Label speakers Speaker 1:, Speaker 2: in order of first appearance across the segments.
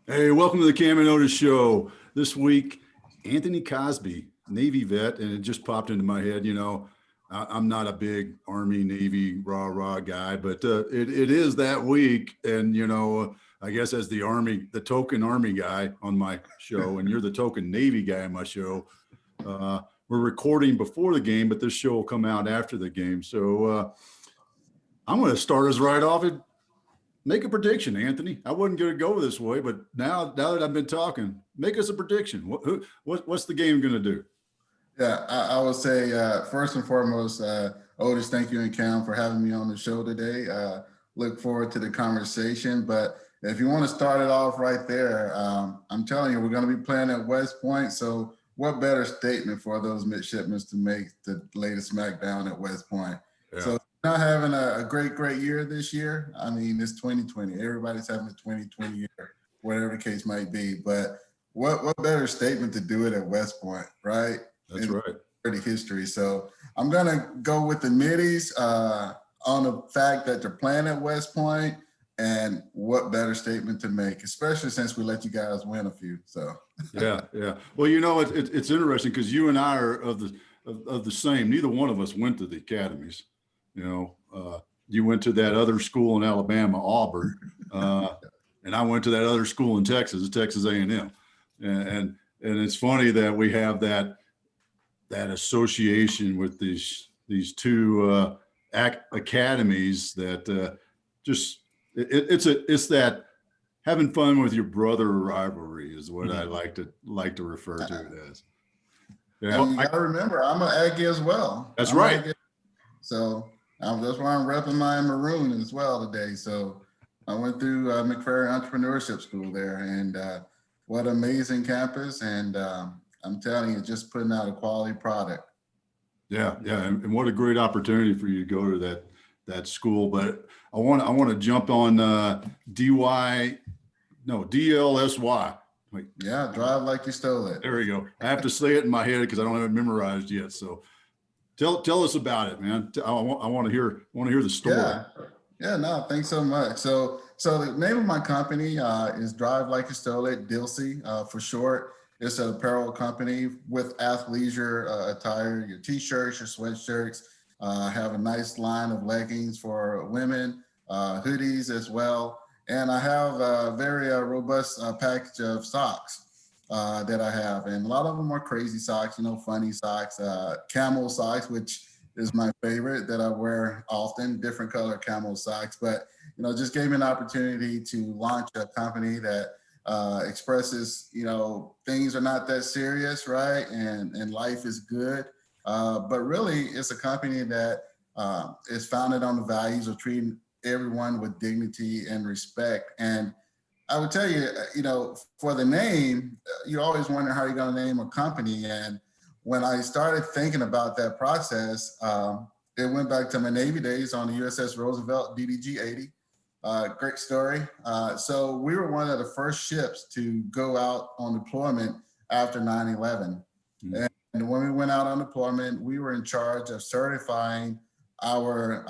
Speaker 1: Hey, welcome to the Cam and Otis Show. This week, Anthony Cosby, Navy vet, and it just popped into my head. I'm not a big Army, Navy, rah guy, but it is that week. And, I guess as the token Army guy on my show, and you're the token Navy guy on my show, we're recording before the game, but this show will come out after the game. So I'm going to start us right off. Make a prediction, Anthony. I wasn't going to go this way, but now that I've been talking, make us a prediction. What's the game going to do?
Speaker 2: Yeah, I would say first and foremost, Otis, thank you and Cam for having me on the show today. Look forward to the conversation. But if you want to start it off right there, I'm telling you, we're going to be playing at West Point. So what better statement for those midshipmen to make to lay the smack down at West Point? Yeah. So not having a great year this year. I mean, it's 2020. Everybody's having a 2020 year, whatever the case might be. But what better statement to do it at West Point, right?
Speaker 1: That's right.
Speaker 2: The history. So I'm going to go with the middies on the fact that they're playing at West Point, and what better statement to make, especially since we let you guys win a few. So
Speaker 1: yeah. Well, it's interesting because you and I are of the same. Neither one of us went to the academies. You went to that other school in Alabama, Auburn, and I went to that other school in Texas, Texas A&M, and it's funny that we have that association with these two academies that it's that having fun with your brother rivalry is what I like to refer to it as.
Speaker 2: Yeah, well, you got to remember, I'm an Aggie as well.
Speaker 1: That's right.
Speaker 2: So that's why I'm repping my maroon as well today. So I went through McFerrin Entrepreneurship School there, and what an amazing campus. And I'm telling you, just putting out a quality product.
Speaker 1: Yeah, and what a great opportunity for you to go to that school. But I want to jump on DLYSI. Wait.
Speaker 2: Yeah, drive like you stole it.
Speaker 1: There we go. I have to say it in my head because I don't have it memorized yet. So tell us about it, man. I want to hear the story.
Speaker 2: Yeah, no, thanks so much. So the name of my company is Drive Like You Stole It, DLYSI for short. It's an apparel company with athleisure attire, your t-shirts, your sweatshirts. Have a nice line of leggings for women, hoodies as well. And I have a very robust package of socks that I have. And a lot of them are crazy socks, funny socks, camel socks, which is my favorite that I wear often, different color camel socks. But, just gave me an opportunity to launch a company that expresses, things are not that serious, right? And life is good. But really, it's a company that is founded on the values of treating everyone with dignity and respect. And I would tell you, for the name, you always wonder how you're going to name a company. And when I started thinking about that process, it went back to my Navy days on the USS Roosevelt DDG-80. Great story. So we were one of the first ships to go out on deployment after 9/11. Mm-hmm. And when we went out on deployment, we were in charge of certifying our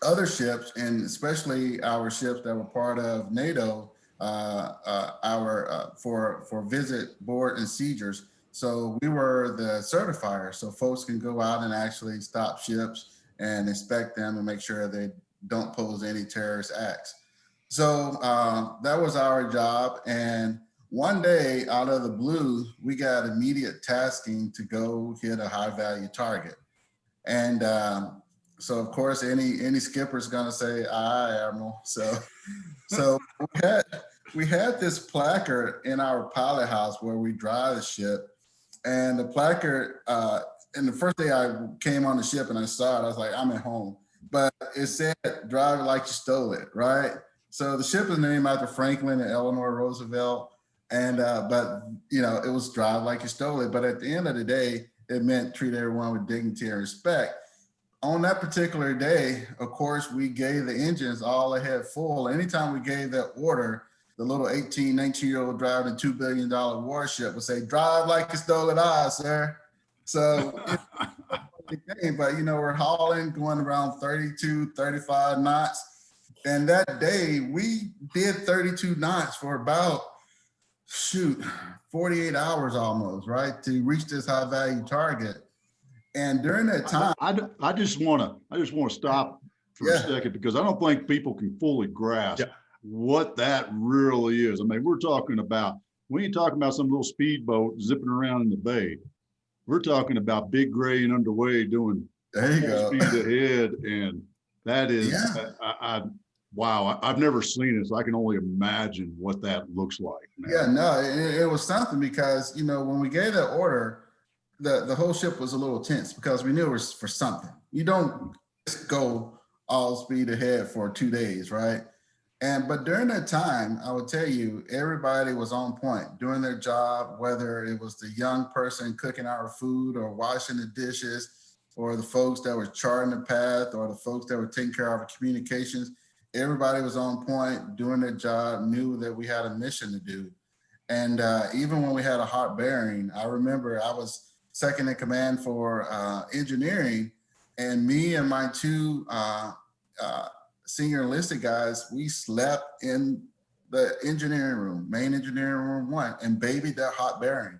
Speaker 2: other ships, and especially our ships that were part of NATO, for visit, board, and seizures. So we were the certifier, so folks can go out and actually stop ships and inspect them and make sure they don't pose any terrorist acts. So that was our job. And one day, out of the blue, we got immediate tasking to go hit a high value target. And so of course, any skipper's gonna say, "Aye, Admiral." So we had this placard in our pilot house where we drive the ship, and the placard. And the first day I came on the ship and I saw it, I was like, "I'm at home." But it said, "Drive it like you stole it," right? So the ship is named after Franklin and Eleanor Roosevelt, and but it was drive like you stole it. But at the end of the day, it meant treat everyone with dignity and respect. On that particular day, of course, we gave the engines all ahead full. Anytime we gave that order, the little 18, 19-year-old driving a $2 billion warship would say, "Drive like you stole it, sir." So, but we're hauling, going around 32, 35 knots. And that day we did 32 knots for about, 48 hours almost, right? To reach this high value target. And during that time,
Speaker 1: I just want to stop for a second, because I don't think people can fully grasp what that really is. I mean, we ain't talking about some little speedboat zipping around in the bay. We're talking about big gray and underway doing
Speaker 2: there you go.
Speaker 1: speed ahead. And that is, wow, I've never seen it, so I can only imagine what that looks like.
Speaker 2: Yeah, no, it was something, because, when we gave that order, the whole ship was a little tense, because we knew it was for something. You don't just go all speed ahead for 2 days, right? But during that time, I would tell you, everybody was on point doing their job, whether it was the young person cooking our food or washing the dishes, or the folks that were charting the path, or the folks that were taking care of our communications. Everybody was on point doing their job, knew that we had a mission to do. And even when we had a hot bearing, I remember I was second in command for engineering, and me and my two senior enlisted guys, we slept in the engineering room, main engineering room 1, and babied that hot bearing,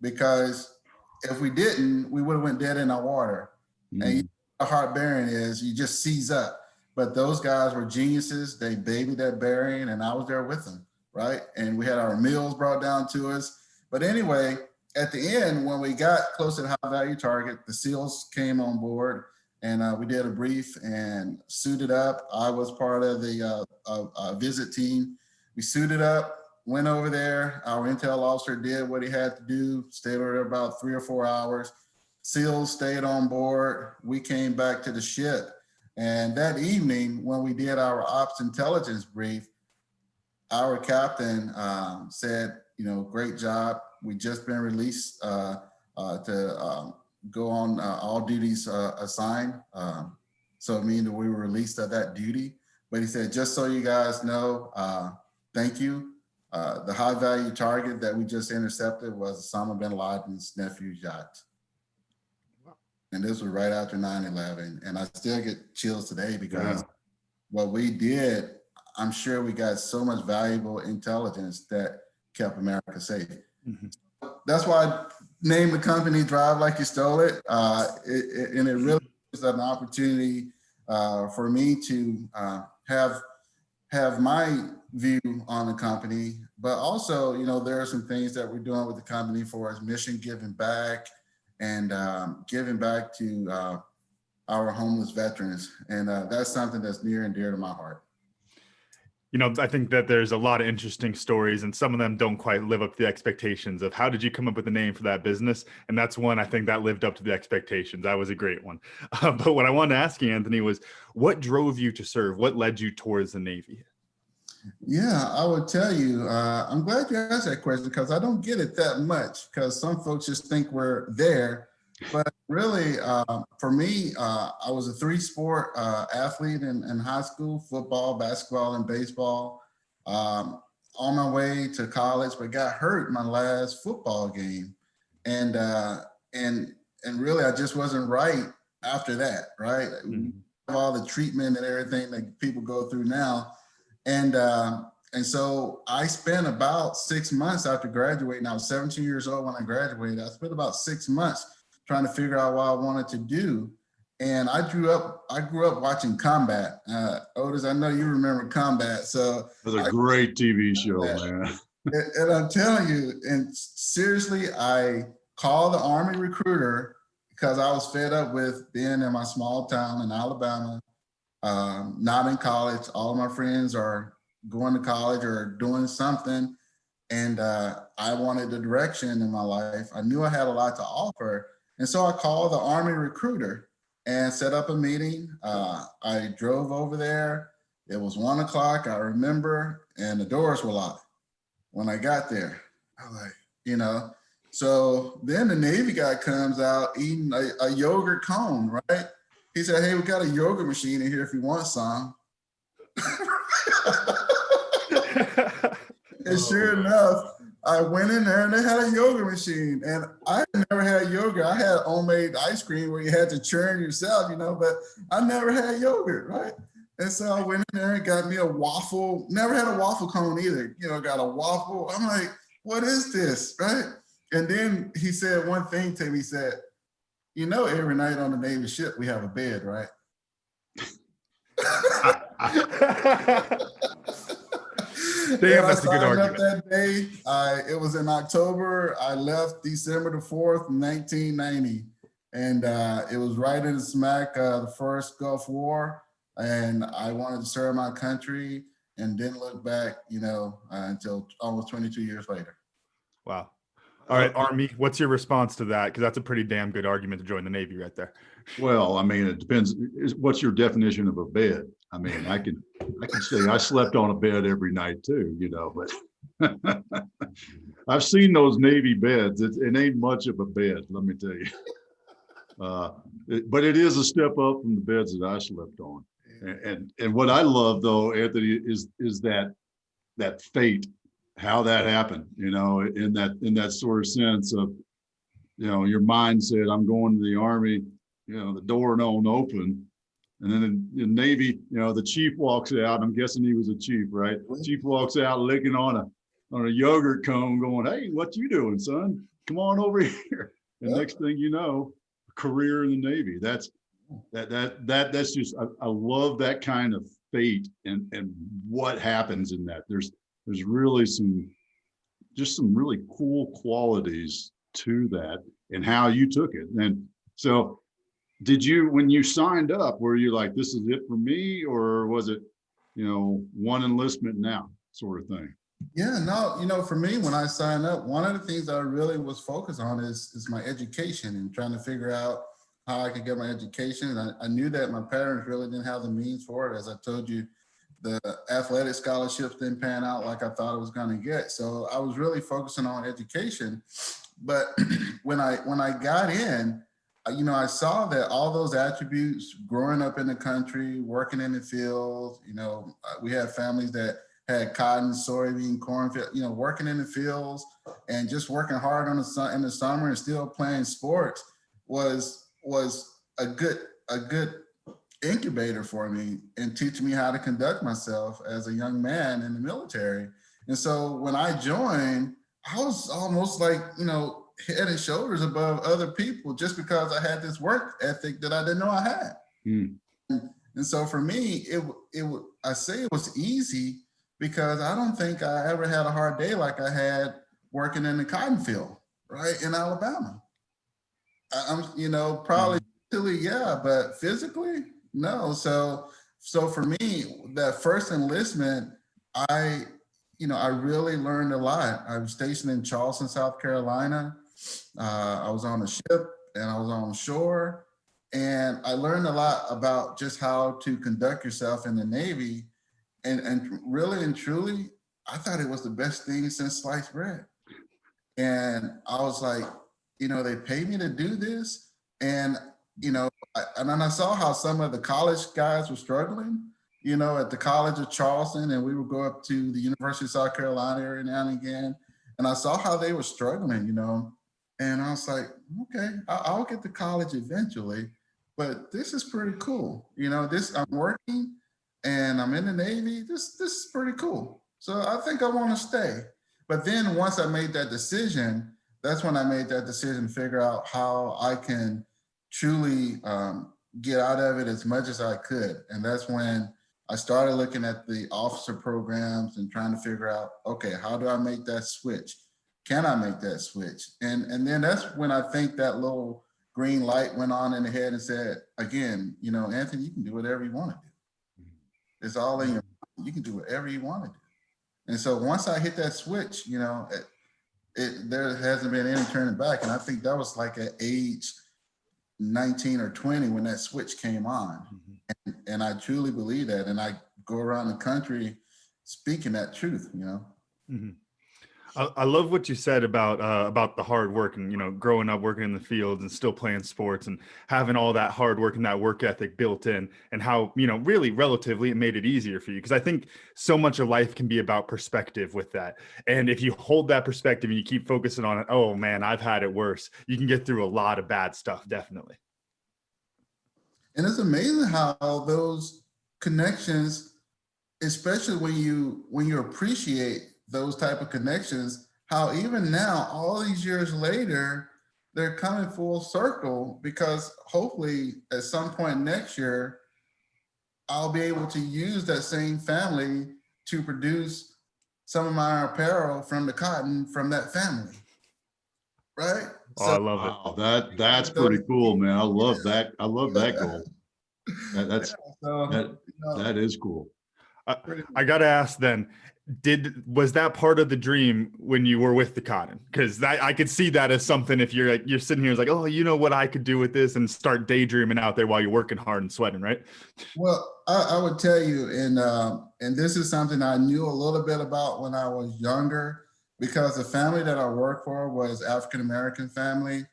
Speaker 2: because if we didn't, we would have went dead in our water. And a hot bearing is, you just seize up. But those guys were geniuses. They babied that bearing, and I was there with them, right? And we had our meals brought down to us. But anyway, at the end, when we got close to the high value target, the SEALs came on board, and we did a brief and suited up. I was part of the visit team. We suited up, went over there. Our intel officer did what he had to do, stayed over there about 3 or 4 hours. SEALs stayed on board. We came back to the ship. And that evening, when we did our ops intelligence brief, our captain said, great job. We just been released to go on all duties assigned. So it means that we were released of that duty. But he said, just so you guys know, thank you. The high value target that we just intercepted was Osama bin Laden's nephew's yacht. And this was right after 9/11. And I still get chills today, because what we did, I'm sure we got so much valuable intelligence that kept America safe. That's why I named the company Drive Like You Stole It. And it really is an opportunity for me to have my view on the company, but also, there are some things that we're doing with the company for us mission giving back, and giving back to our homeless veterans. And that's something that's near and dear to my heart.
Speaker 3: I think that there's a lot of interesting stories, and some of them don't quite live up to the expectations of how did you come up with the name for that business? And that's one I think that lived up to the expectations. That was a great one. But what I wanted to ask you, Anthony, was what drove you to serve? What led you towards the Navy?
Speaker 2: Yeah, I would tell you, I'm glad you asked that question, because I don't get it that much, because some folks just think we're there. But really, for me, I was a 3-sport athlete in high school: football, basketball, and baseball. On my way to college, but got hurt my last football game. And really, I just wasn't right after that, right? All the treatment and everything that people go through now. And so I spent about 6 months after graduating. I was 17 years old when I graduated. I spent about 6 months trying to figure out what I wanted to do. And I grew up watching Combat. Otis, I know you remember Combat. So
Speaker 1: it was a great TV show, man.
Speaker 2: And I'm telling you, and seriously, I called the Army recruiter, because I was fed up with being in my small town in Alabama, not in college. All of my friends are going to college or doing something. And I wanted the direction in my life. I knew I had a lot to offer. And so I called the Army recruiter and set up a meeting. I drove over there. It was 1 o'clock, I remember, and the doors were locked when I got there. I was like, so then the Navy guy comes out eating a yogurt cone, right? He said, hey, we got a yogurt machine in here if you want some. And sure enough, I went in there and they had a yogurt machine. And I never had yogurt. I had homemade ice cream where you had to churn yourself, but I never had yogurt, right? And so I went in there and got me a waffle. Never had a waffle cone either. Got a waffle. I'm like, what is this, right? And then he said one thing to me. He said, every night on the Navy ship we have a bed, right?
Speaker 3: Damn, that's a good argument.
Speaker 2: That day, it was in October. I left December the 4th, 1990. And it was right in the smack of the first Gulf War. And I wanted to serve my country and didn't look back, until almost 22 years later.
Speaker 3: Wow. All right, Army, what's your response to that? Because that's a pretty damn good argument to join the Navy right there.
Speaker 1: Well, I mean, it depends. What's your definition of a bed? I mean, I can say I slept on a bed every night too, but I've seen those Navy beds. It ain't much of a bed, let me tell you. But it is a step up from the beds that I slept on. And what I love though, Anthony, is that fate, how that happened, in that sort of sense of, your mind said, I'm going to the Army, the door don't open. And then in the Navy, the chief walks out. I'm guessing he was a chief, right? Chief walks out licking on a yogurt cone going, hey, what you doing, son? Come on over here. And next thing you know, career in the Navy. That's just, I love that kind of fate and what happens in that. There's really some really cool qualities to that and how you took it. And so did you, when you signed up, were you like, this is it for me? Or was it, one enlistment now sort of thing?
Speaker 2: Yeah, no, for me, when I signed up, one of the things I really was focused on is my education and trying to figure out how I could get my education. And I knew that my parents really didn't have the means for it. As I told you, the athletic scholarships didn't pan out like I thought it was going to get. So I was really focusing on education. But when I got in, I saw that all those attributes growing up in the country, working in the field, we had families that had cotton, soybean, cornfield, working in the fields and just working hard in the summer and still playing sports was a good incubator for me and teaching me how to conduct myself as a young man in the military. And so when I joined, I was almost like, head and shoulders above other people just because I had this work ethic that I didn't know I had. And so for me, I say it was easy because I don't think I ever had a hard day like I had working in the cotton field, right, in Alabama. I'm, probably mentally, yeah, but physically, no. So for me, that first enlistment, I really learned a lot. I was stationed in Charleston, South Carolina. I was on a ship and I was on shore, and I learned a lot about just how to conduct yourself in the Navy. And really and truly, I thought it was the best thing since sliced bread. And I was like, they paid me to do this. And, and then I saw how some of the college guys were struggling, at the College of Charleston, and we would go up to the University of South Carolina every now and again. And I saw how they were struggling, and I was like, okay, I'll get to college eventually, but this is pretty cool. I'm working and I'm in the Navy. This is pretty cool. So I think I want to stay. But then once I made that decision, that's when I made that decision to figure out how I can truly get out of it as much as I could. And that's when I started looking at the officer programs and trying to figure out, okay, how do I make that switch? Can I make that switch? And then that's when I think that little green light went on in the head and said, again, Anthony, you can do whatever you want to do. It's all in your mind. You can do whatever you want to do. And so once I hit that switch, there hasn't been any turning back. And I think that was like at age 19 or 20 when that switch came on. And I truly believe that. And I go around the country speaking that truth,
Speaker 3: I love what you said about the hard work and, growing up working in the fields and still playing sports and having all that hard work and that work ethic built in, and how, really relatively it made it easier for you. Because I think so much of life can be about perspective with that. And if you hold that perspective and you keep focusing on it, oh man, I've had it worse, you can get through a lot of bad stuff, definitely.
Speaker 2: And it's amazing how those connections, especially when you appreciate those type of connections, how even now, all these years later, they're coming full circle, because hopefully at some point next year, I'll be able to use that same family to produce some of my apparel from the cotton from that family, right?
Speaker 3: Oh, I love it.
Speaker 1: Wow, that's pretty cool, man. I love that. I love that goal. That's
Speaker 2: So,
Speaker 1: that
Speaker 2: you know,
Speaker 1: that is cool.
Speaker 3: I got to ask then, was that part of the dream when you were with the cotton? Because I could see that as something, if you're like, you're sitting here, it's like, oh, you know what I could do with this, and start daydreaming out there while you're working hard and sweating, right?
Speaker 2: well, I would tell you, and this is something I knew a little bit about when I was younger, because the family that I worked for was African-American family.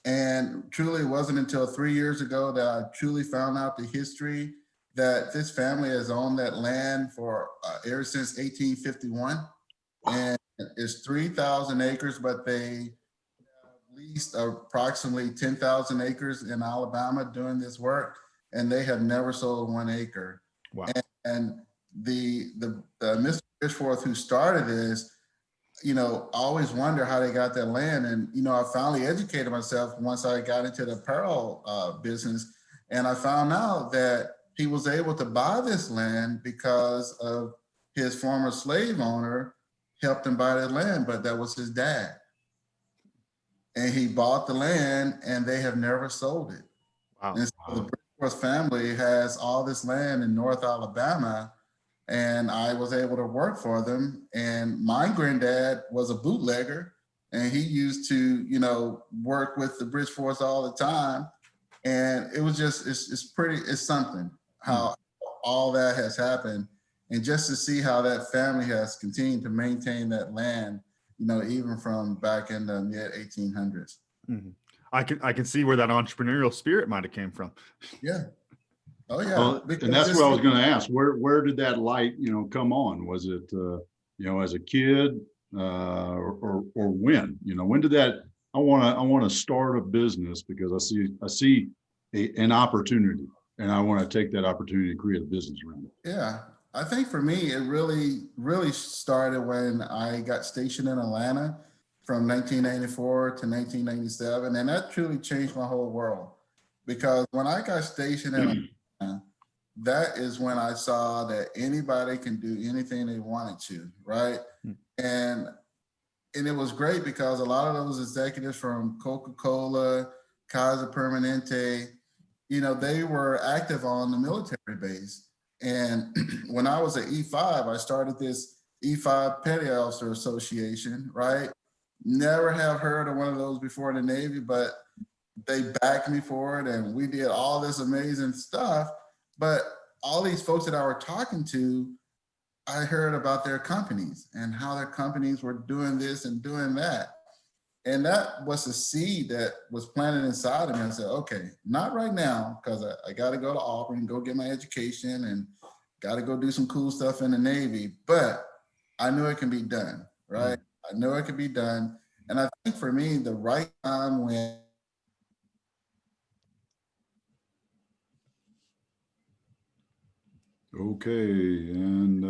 Speaker 2: And truly, it wasn't until 3 years ago that I truly found out the history that this family has owned that land for ever since 1851. And it's 3,000 acres, but they leased approximately 10,000 acres in Alabama doing this work, and they have never sold 1 acre.
Speaker 3: Wow.
Speaker 2: And the Mr. Bridgeforth, who started this, you know, I always wonder how they got that land. And, you know, I finally educated myself once I got into the apparel business. And I found out that he was able to buy this land because of his former slave owner helped him buy that land, but that was his dad. And he bought the land, and they have never sold it.
Speaker 3: Wow.
Speaker 2: And so the Bridgeforth family has all this land in North Alabama, and I was able to work for them. And my granddad was a bootlegger, and he used to, you know, work with the Bridgeforths all the time. And it was just, it's something how all that has happened. And just to see how that family has continued to maintain that land, you know, even from back in the mid 1800s.
Speaker 3: Mm-hmm. I can see where that entrepreneurial spirit might have came from.
Speaker 2: Yeah. Oh yeah.
Speaker 1: Well, and that's what I was going to ask. Where did that light, you know, come on? Was it, you know, as a kid, or when? You know, when did that? I want to start a business because I see an opportunity, and I want to take that opportunity to create a business around it.
Speaker 2: Yeah, I think for me, it really started when I got stationed in Atlanta from 1994 to 1997, and that truly changed my whole world. Because when I got stationed in Atlanta, that is when I saw that anybody can do anything they wanted to, right? And it was great because a lot of those executives from Coca-Cola, Kaiser Permanente, you know, they were active on the military base. And when I was at E5, I started this E5 Petty Officer Association, right? Never have heard of one of those before in the Navy, but they backed me for it, and we did all this amazing stuff. But all these folks that I were talking to, I heard about their companies and how their companies were doing this and doing that. And that was a seed that was planted inside of me. I said, okay, not right now, because I got to go to Auburn and go get my education and got to go do some cool stuff in the Navy. But I knew it can be done, right? I know it can be done. And I think for me, the right time when
Speaker 1: Okay, and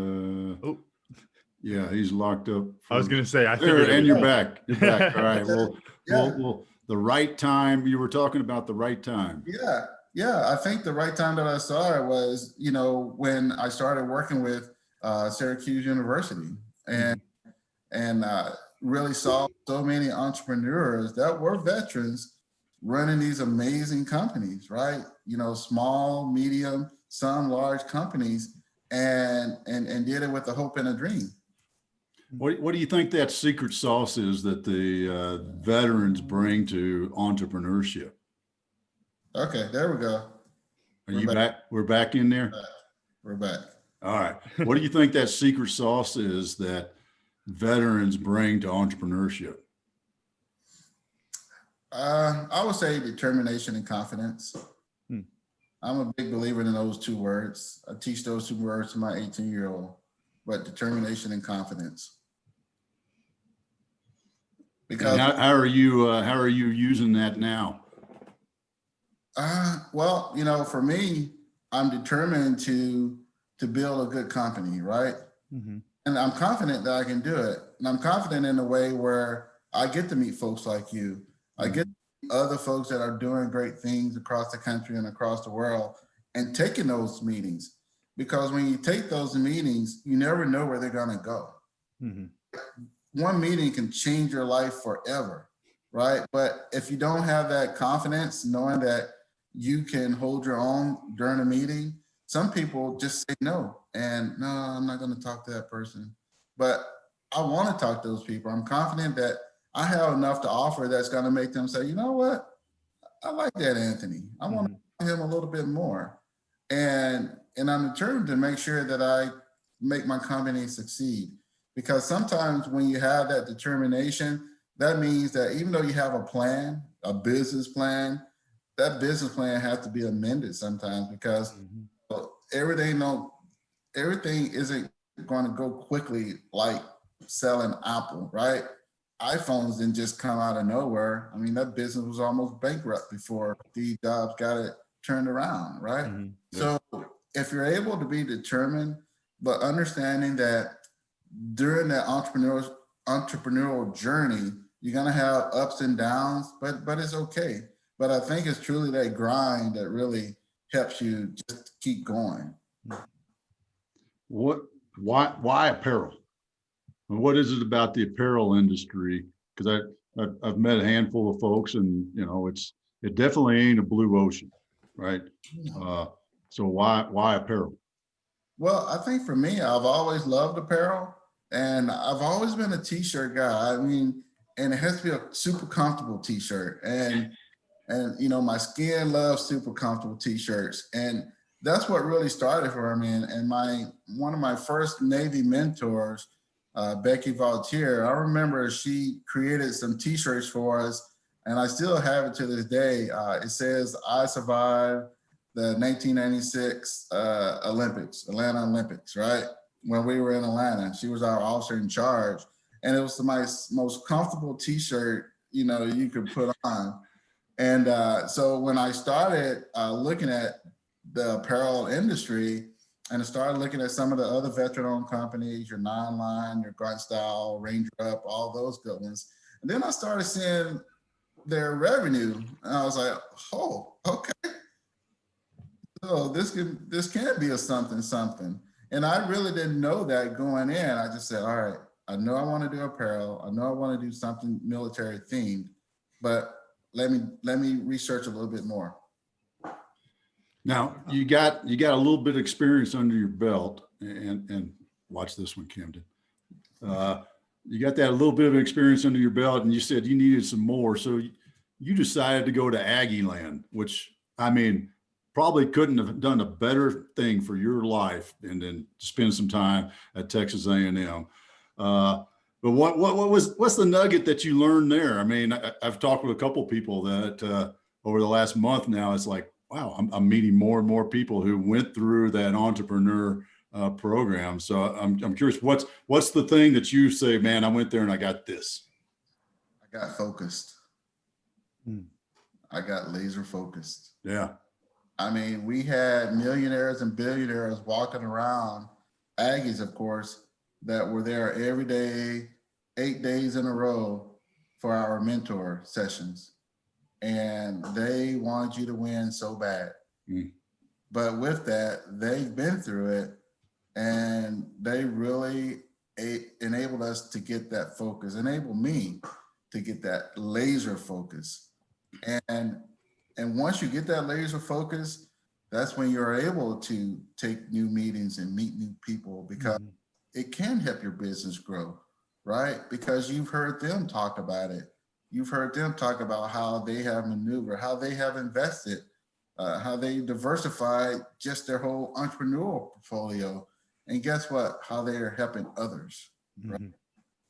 Speaker 3: Oh,
Speaker 1: yeah, he's locked up.
Speaker 3: I was going to say, I
Speaker 1: There,
Speaker 3: figured.
Speaker 1: and you're back. You're back. All right.
Speaker 2: Yeah.
Speaker 1: Well, the right time. You were talking about the right time.
Speaker 2: Yeah. I think the right time that I saw it was, you know, when I started working with Syracuse University, and really saw so many entrepreneurs that were veterans running these amazing companies, right? You know, small, medium, some large companies, and did it with a hope and a dream.
Speaker 1: What do you think that secret sauce is that the veterans bring to entrepreneurship?
Speaker 2: Okay, there we go.
Speaker 1: Are you back? We're back in there.
Speaker 2: We're back.
Speaker 1: All right. What do you think that secret sauce is that veterans bring to entrepreneurship?
Speaker 2: I would say determination and confidence. I'm a big believer in those two words. I teach those two words to my 18-year-old, but determination and confidence. Because
Speaker 1: how are you using that now?
Speaker 2: well, you know, for me, I'm determined to build a good company, right?
Speaker 3: Mm-hmm.
Speaker 2: And I'm confident that I can do it. And I'm confident in a way where I get to meet folks like you. I get to meet other folks that are doing great things across the country and across the world and taking those meetings. Because when you take those meetings, you never know where they're going to go.
Speaker 3: Mm-hmm.
Speaker 2: One meeting can change your life forever, right? But if you don't have that confidence, knowing that you can hold your own during a meeting, some people just say no. And no, I'm not going to talk to that person. But I want to talk to those people. I'm confident that I have enough to offer that's going to make them say, you know what? I like that Anthony. I want to talk to him a little bit more. And I'm determined to make sure that I make my company succeed. Because sometimes when you have that determination, that means that even though you have a plan, a business plan, that business plan has to be amended sometimes because everything isn't going to go quickly like selling Apple, right? iPhones didn't just come out of nowhere. I mean, that business was almost bankrupt before Steve Jobs got it turned around, right?
Speaker 3: Mm-hmm.
Speaker 2: So if you're able to be determined, but understanding that during that entrepreneurial journey, you're gonna have ups and downs, but it's okay. But I think it's truly that grind that really helps you just keep going.
Speaker 1: Why apparel? And what is it about the apparel industry? Because I've met a handful of folks, and you know, it definitely ain't a blue ocean, right? So why apparel?
Speaker 2: Well, I think for me, I've always loved apparel, and I've always been a t-shirt guy. I mean, and it has to be a super comfortable t-shirt, and you know, my skin loves super comfortable t-shirts, and that's what really started for me. And one of my first Navy mentors, Becky Valtier, I remember she created some t-shirts for us, and I still have it to this day. It says, "I survived the 1996 Atlanta Olympics," right? When we were in Atlanta, she was our officer in charge. And it was my most comfortable t-shirt, you know, you could put on. And so when I started looking at the apparel industry, and I started looking at some of the other veteran-owned companies, your Nine Line, your Grunt Style, Ranger Up, all those good ones. And then I started seeing their revenue, and I was like, oh, okay. So this can be a something. And I really didn't know that going in. I just said, all right, I know I want to do apparel. I know I want to do something military themed, but let me research a little bit more.
Speaker 1: Now you got a little bit of experience under your belt, and watch this one, Camden. You got that little bit of experience under your belt, and you said you needed some more, so you decided to go to Aggie Land, which, I mean, probably couldn't have done a better thing for your life, and then spend some time at Texas A&M. But what's the nugget that you learned there? I mean, I've talked with a couple of people that over the last month now, it's like, wow, I'm meeting more and more people who went through that entrepreneur program. So I'm curious, what's the thing that you say, man, I went there and I got this?
Speaker 2: I got focused. I got laser focused.
Speaker 1: Yeah.
Speaker 2: I mean, we had millionaires and billionaires walking around, Aggies, of course, that were there every day, 8 days in a row for our mentor sessions. And they wanted you to win so bad. But with that, they've been through it, and they really enabled us to get that focus, enabled me to get that laser focus. And once you get that laser focus, that's when you're able to take new meetings and meet new people, because it can help your business grow, right? Because you've heard them talk about it. You've heard them talk about how they have maneuvered, how they have invested, how they diversified just their whole entrepreneurial portfolio. And guess what? How they are helping others, right,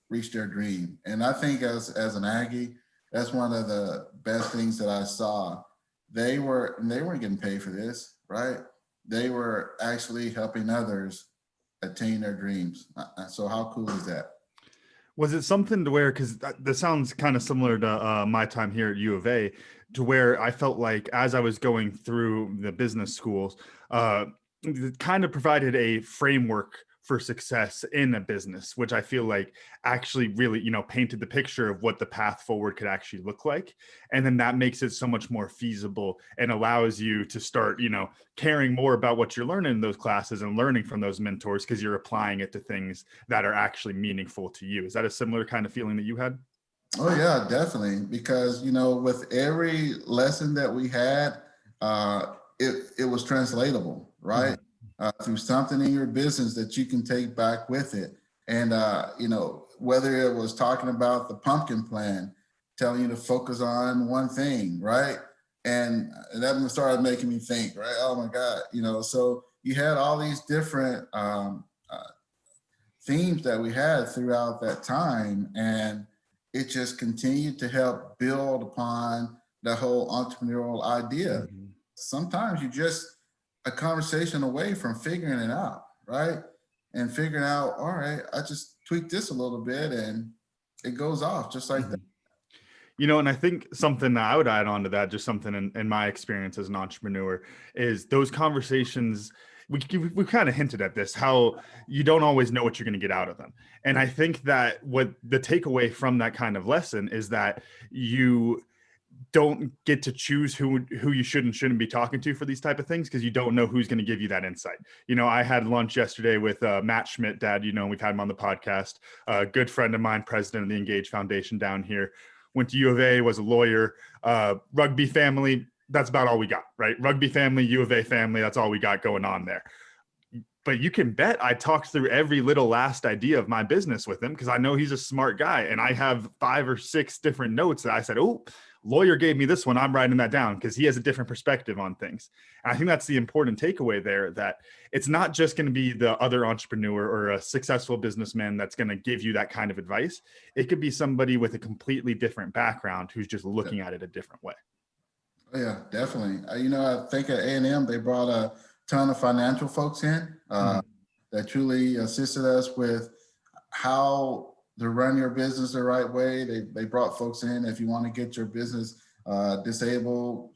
Speaker 2: reach their dream. And I think as an Aggie, that's one of the best things that I saw. They weren't getting paid for this, right? They were actually helping others attain their dreams. So how cool is that?
Speaker 3: Was it something to where, because this sounds kind of similar to my time here at U of A, to where I felt like as I was going through the business schools, it kind of provided a framework for success in a business, which I feel like actually really, painted the picture of what the path forward could actually look like. And then that makes it so much more feasible and allows you to start, caring more about what you're learning in those classes and learning from those mentors because you're applying it to things that are actually meaningful to you. Is that a similar kind of feeling that you had?
Speaker 2: Oh yeah, definitely. Because, with every lesson that we had, it was translatable, right? Through something in your business that you can take back with it. And, whether it was talking about the pumpkin plan, telling you to focus on one thing, right? And that started making me think, right? Oh my God, so you had all these different themes that we had throughout that time. And it just continued to help build upon the whole entrepreneurial idea. Sometimes you just a conversation away from figuring it out, right? And figuring out, all right, I just tweaked this a little bit and it goes off just like that.
Speaker 3: And I think something that I would add on to that, just something in my experience as an entrepreneur, is those conversations. We kind of hinted at this, how you don't always know what you're going to get out of them. And I think that what the takeaway from that kind of lesson is that you don't get to choose who you should and shouldn't be talking to for these type of things, because you don't know who's going to give you that insight. I had lunch yesterday with Matt Schmidt, Dad, we've had him on the podcast, a good friend of mine, president of the Engage Foundation down here, went to U of A, was a lawyer, rugby family. That's about all we got, right? Rugby family, U of A family, that's all we got going on there. But you can bet I talked through every little last idea of my business with him because I know he's a smart guy. And I have 5 or 6 different notes that I said, oh, lawyer gave me this one. I'm writing that down because he has a different perspective on things. And I think that's the important takeaway there, that it's not just going to be the other entrepreneur or a successful businessman that's going to give you that kind of advice. It could be somebody with a completely different background who's just looking at it a different way.
Speaker 2: Oh, yeah, definitely. I think at A&M, they brought a ton of financial folks in that truly assisted us with how to run your business the right way. They brought folks in if you want to get your business disabled,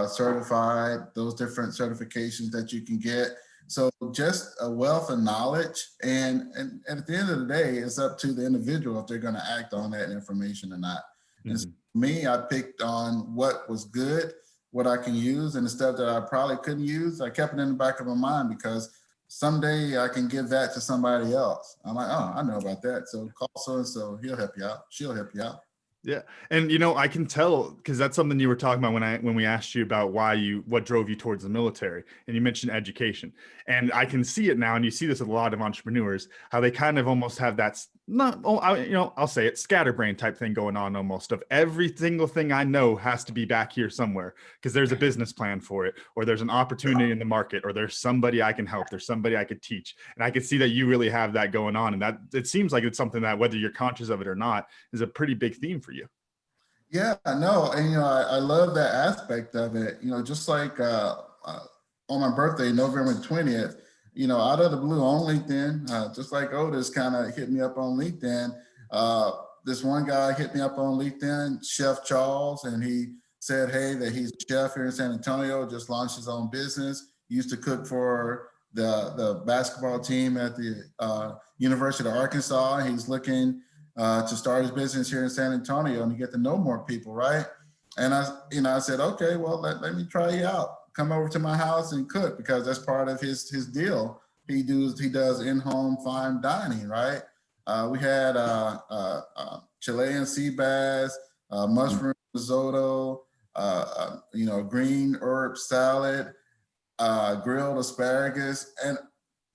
Speaker 2: certified, those different certifications that you can get. So just a wealth of knowledge. And at the end of the day, it's up to the individual if they're going to act on that information or not. And so me, I picked on what was good, what I can use, and the stuff that I probably couldn't use, I kept it in the back of my mind because someday I can give that to somebody else. I'm like, oh, I know about that. So call so-and-so, he'll help you out. She'll help you out.
Speaker 3: Yeah. And, I can tell, because that's something you were talking about when we asked you about what drove you towards the military, and you mentioned education. And I can see it now. And you see this with a lot of entrepreneurs, how they kind of almost have that, I'll say it, scatterbrain type thing going on, almost of every single thing I know has to be back here somewhere because there's a business plan for it, or there's an opportunity in the market, or there's somebody I can help. There's somebody I could teach. And I could see that you really have that going on. And that it seems like it's something that, whether you're conscious of it or not, is a pretty big theme for you.
Speaker 2: Yeah, no, and I love that aspect of it. Just like on my birthday, November 20th, out of the blue on LinkedIn, just like Otis kind of hit me up on LinkedIn. This one guy hit me up on LinkedIn, Chef Charles, and he said, hey, that he's a chef here in San Antonio, just launched his own business, used to cook for the basketball team at the University of Arkansas. He's looking to start his business here in San Antonio and to get to know more people, right? And I said, okay, well, let me try you out. Come over to my house and cook, because that's part of his deal. He does in-home fine dining, right? We had Chilean sea bass, mushroom risotto, green herb salad, grilled asparagus, and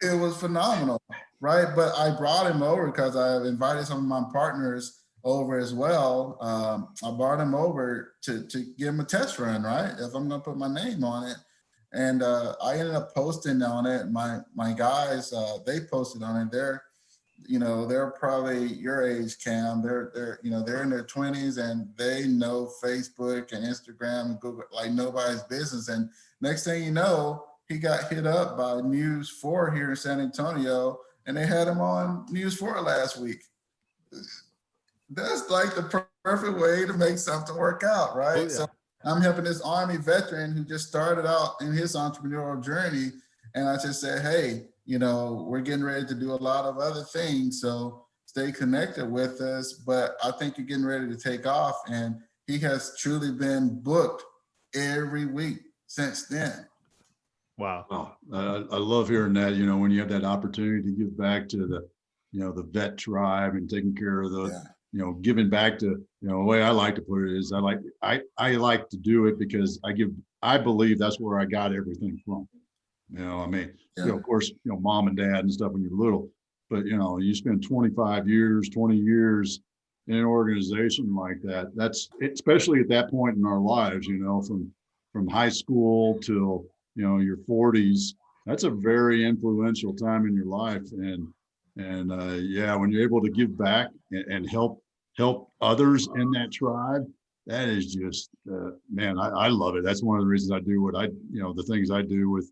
Speaker 2: it was phenomenal. Right, but I brought him over because I invited some of my partners over as well. I brought him over to give him a test run, right? If I'm gonna put my name on it, and I ended up posting on it. My guys, they posted on it. They're probably your age, Cam. They're in their 20s and they know Facebook and Instagram and Google like nobody's business. And next thing you know, he got hit up by News 4 here in San Antonio. And they had him on News 4 last week. That's like the perfect way to make something work out, right?
Speaker 3: Oh, yeah.
Speaker 2: So I'm helping this Army veteran who just started out in his entrepreneurial journey. And I just said, hey, you know, we're getting ready to do a lot of other things. So stay connected with us. But I think you're getting ready to take off. And he has truly been booked every week since then.
Speaker 3: Wow.
Speaker 1: Well, I love hearing that, you know, when you have that opportunity to give back to the, you know, the vet tribe and taking care of the,
Speaker 2: Yeah.
Speaker 1: you know, giving back to, you know, the way I like to put it is I like to do it because I believe that's where I got everything from. You know, I mean,
Speaker 2: Yeah.
Speaker 1: you know, of course, you know, mom and dad and stuff when you're little, but you know, you spend 25 years, 20 years in an organization like that. That's especially at that point in our lives, you know, from high school till, you know, your 40s. That's a very influential time in your life. And yeah, when you're able to give back and help others in that tribe, that is just, man, I love it. That's one of the reasons I do what you know, the things I do with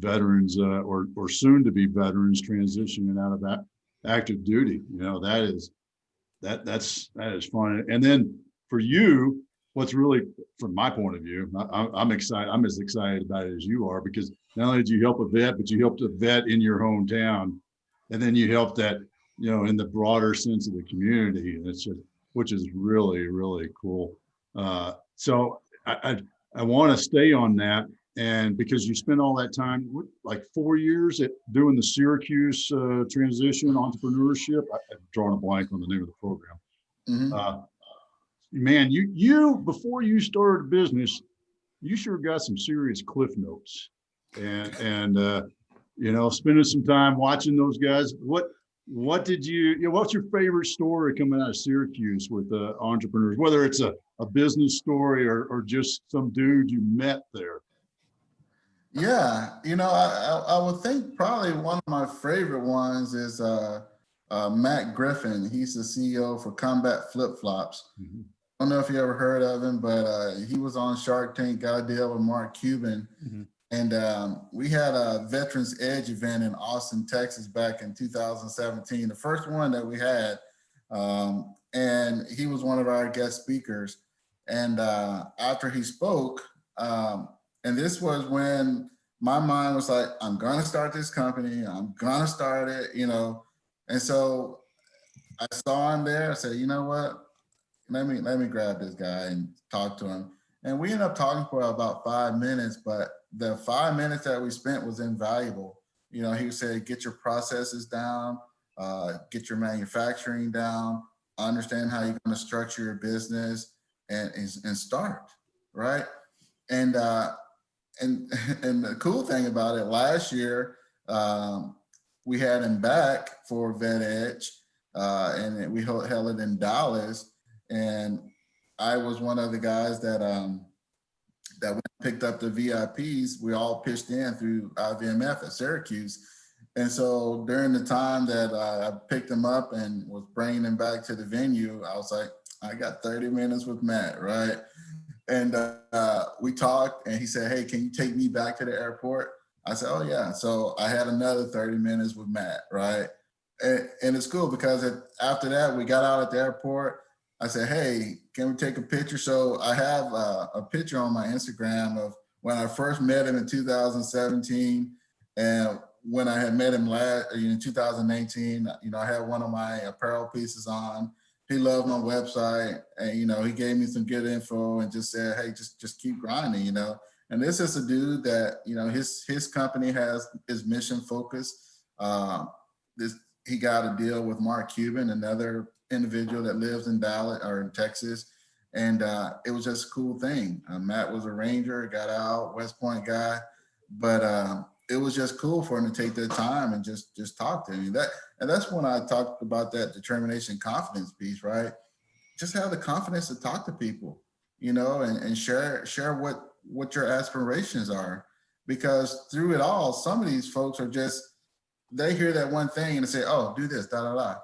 Speaker 1: veterans or soon to be veterans transitioning out of that active duty. You know, that is fun. And then for you, what's really, from my point of view, I'm excited. I'm as excited about it as you are, because not only did you help a vet, but you helped a vet in your hometown, and then you helped that, you know, in the broader sense of the community. And it's just, which is really, really cool. So I want to stay on that. And because you spent all that time, like 4 years at doing the Syracuse transition entrepreneurship, I've drawn a blank on the name of the program.
Speaker 2: Mm-hmm.
Speaker 1: Man, you before you started a business, you sure got some serious cliff notes, and you know, spending some time watching those guys. What did you know, what's your favorite story coming out of Syracuse with entrepreneurs, whether it's a business story or just some dude you met there?
Speaker 2: Yeah, you know, I would think probably one of my favorite ones is Matt Griffin. He's the CEO for Combat Flip Flops.
Speaker 1: Mm-hmm.
Speaker 2: I don't know if you ever heard of him, but he was on Shark Tank, got a deal with Mark Cuban.
Speaker 3: Mm-hmm.
Speaker 2: And we had a Veterans Edge event in Austin, Texas back in 2017, the first one that we had. And he was one of our guest speakers. And after he spoke, and this was when my mind was like, I'm going to start this company. I'm going to start it, you know. And so I saw him there. I said, you know what? Let me grab this guy and talk to him. And we ended up talking for about 5 minutes, but the 5 minutes that we spent was invaluable. You know, he said, get your processes down, get your manufacturing down, understand how you're going to structure your business and start, right? And and the cool thing about it, last year we had him back for Vet Edge, and we held it in Dallas. And I was one of the guys that that picked up the VIPs. We all pitched in through IVMF at Syracuse. And so during the time that I picked him up and was bringing him back to the venue, I was like, I got 30 minutes with Matt, right? And we talked, and he said, hey, can you take me back to the airport? I said, oh, yeah. So I had another 30 minutes with Matt, right? And it's cool because after that, we got out at the airport. I said, hey, can we take a picture? So I have a picture on my Instagram of when I first met him in 2017, and when I had met him in 2018. You know, I had one of my apparel pieces on. He loved my website, and you know, he gave me some good info and just said, hey, just keep grinding, you know. And this is a dude that, you know, his company is mission focused. He got a deal with Mark Cuban, another individual that lives in Dallas or in Texas. And it was just a cool thing. Matt was a Ranger, got out, West Point guy, but it was just cool for him to take the time and just talk to me. That's when I talked about that determination, confidence piece, right? Just have the confidence to talk to people, you know, and share what your aspirations are. Because through it all, some of these folks are just, they hear that one thing and they say, oh, do this, da, da, da.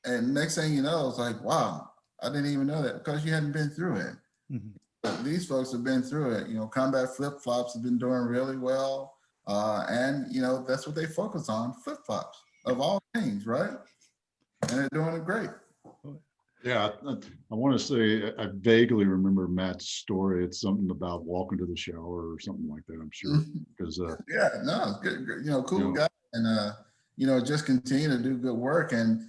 Speaker 2: And next thing you know, it's like, wow, I didn't even know that, because you hadn't been through it. Mm-hmm. But these folks have been through it. You know, Combat Flip Flops have been doing really well. And, you know, that's what they focus on, flip flops of all things, right? And they're doing it great.
Speaker 1: Yeah, I want to say I vaguely remember Matt's story. It's something about walking to the shower or something like that, I'm sure. Because
Speaker 2: Yeah, no, it's good, you know, cool
Speaker 1: you know,
Speaker 2: guy, and you know, just continue to do good work, and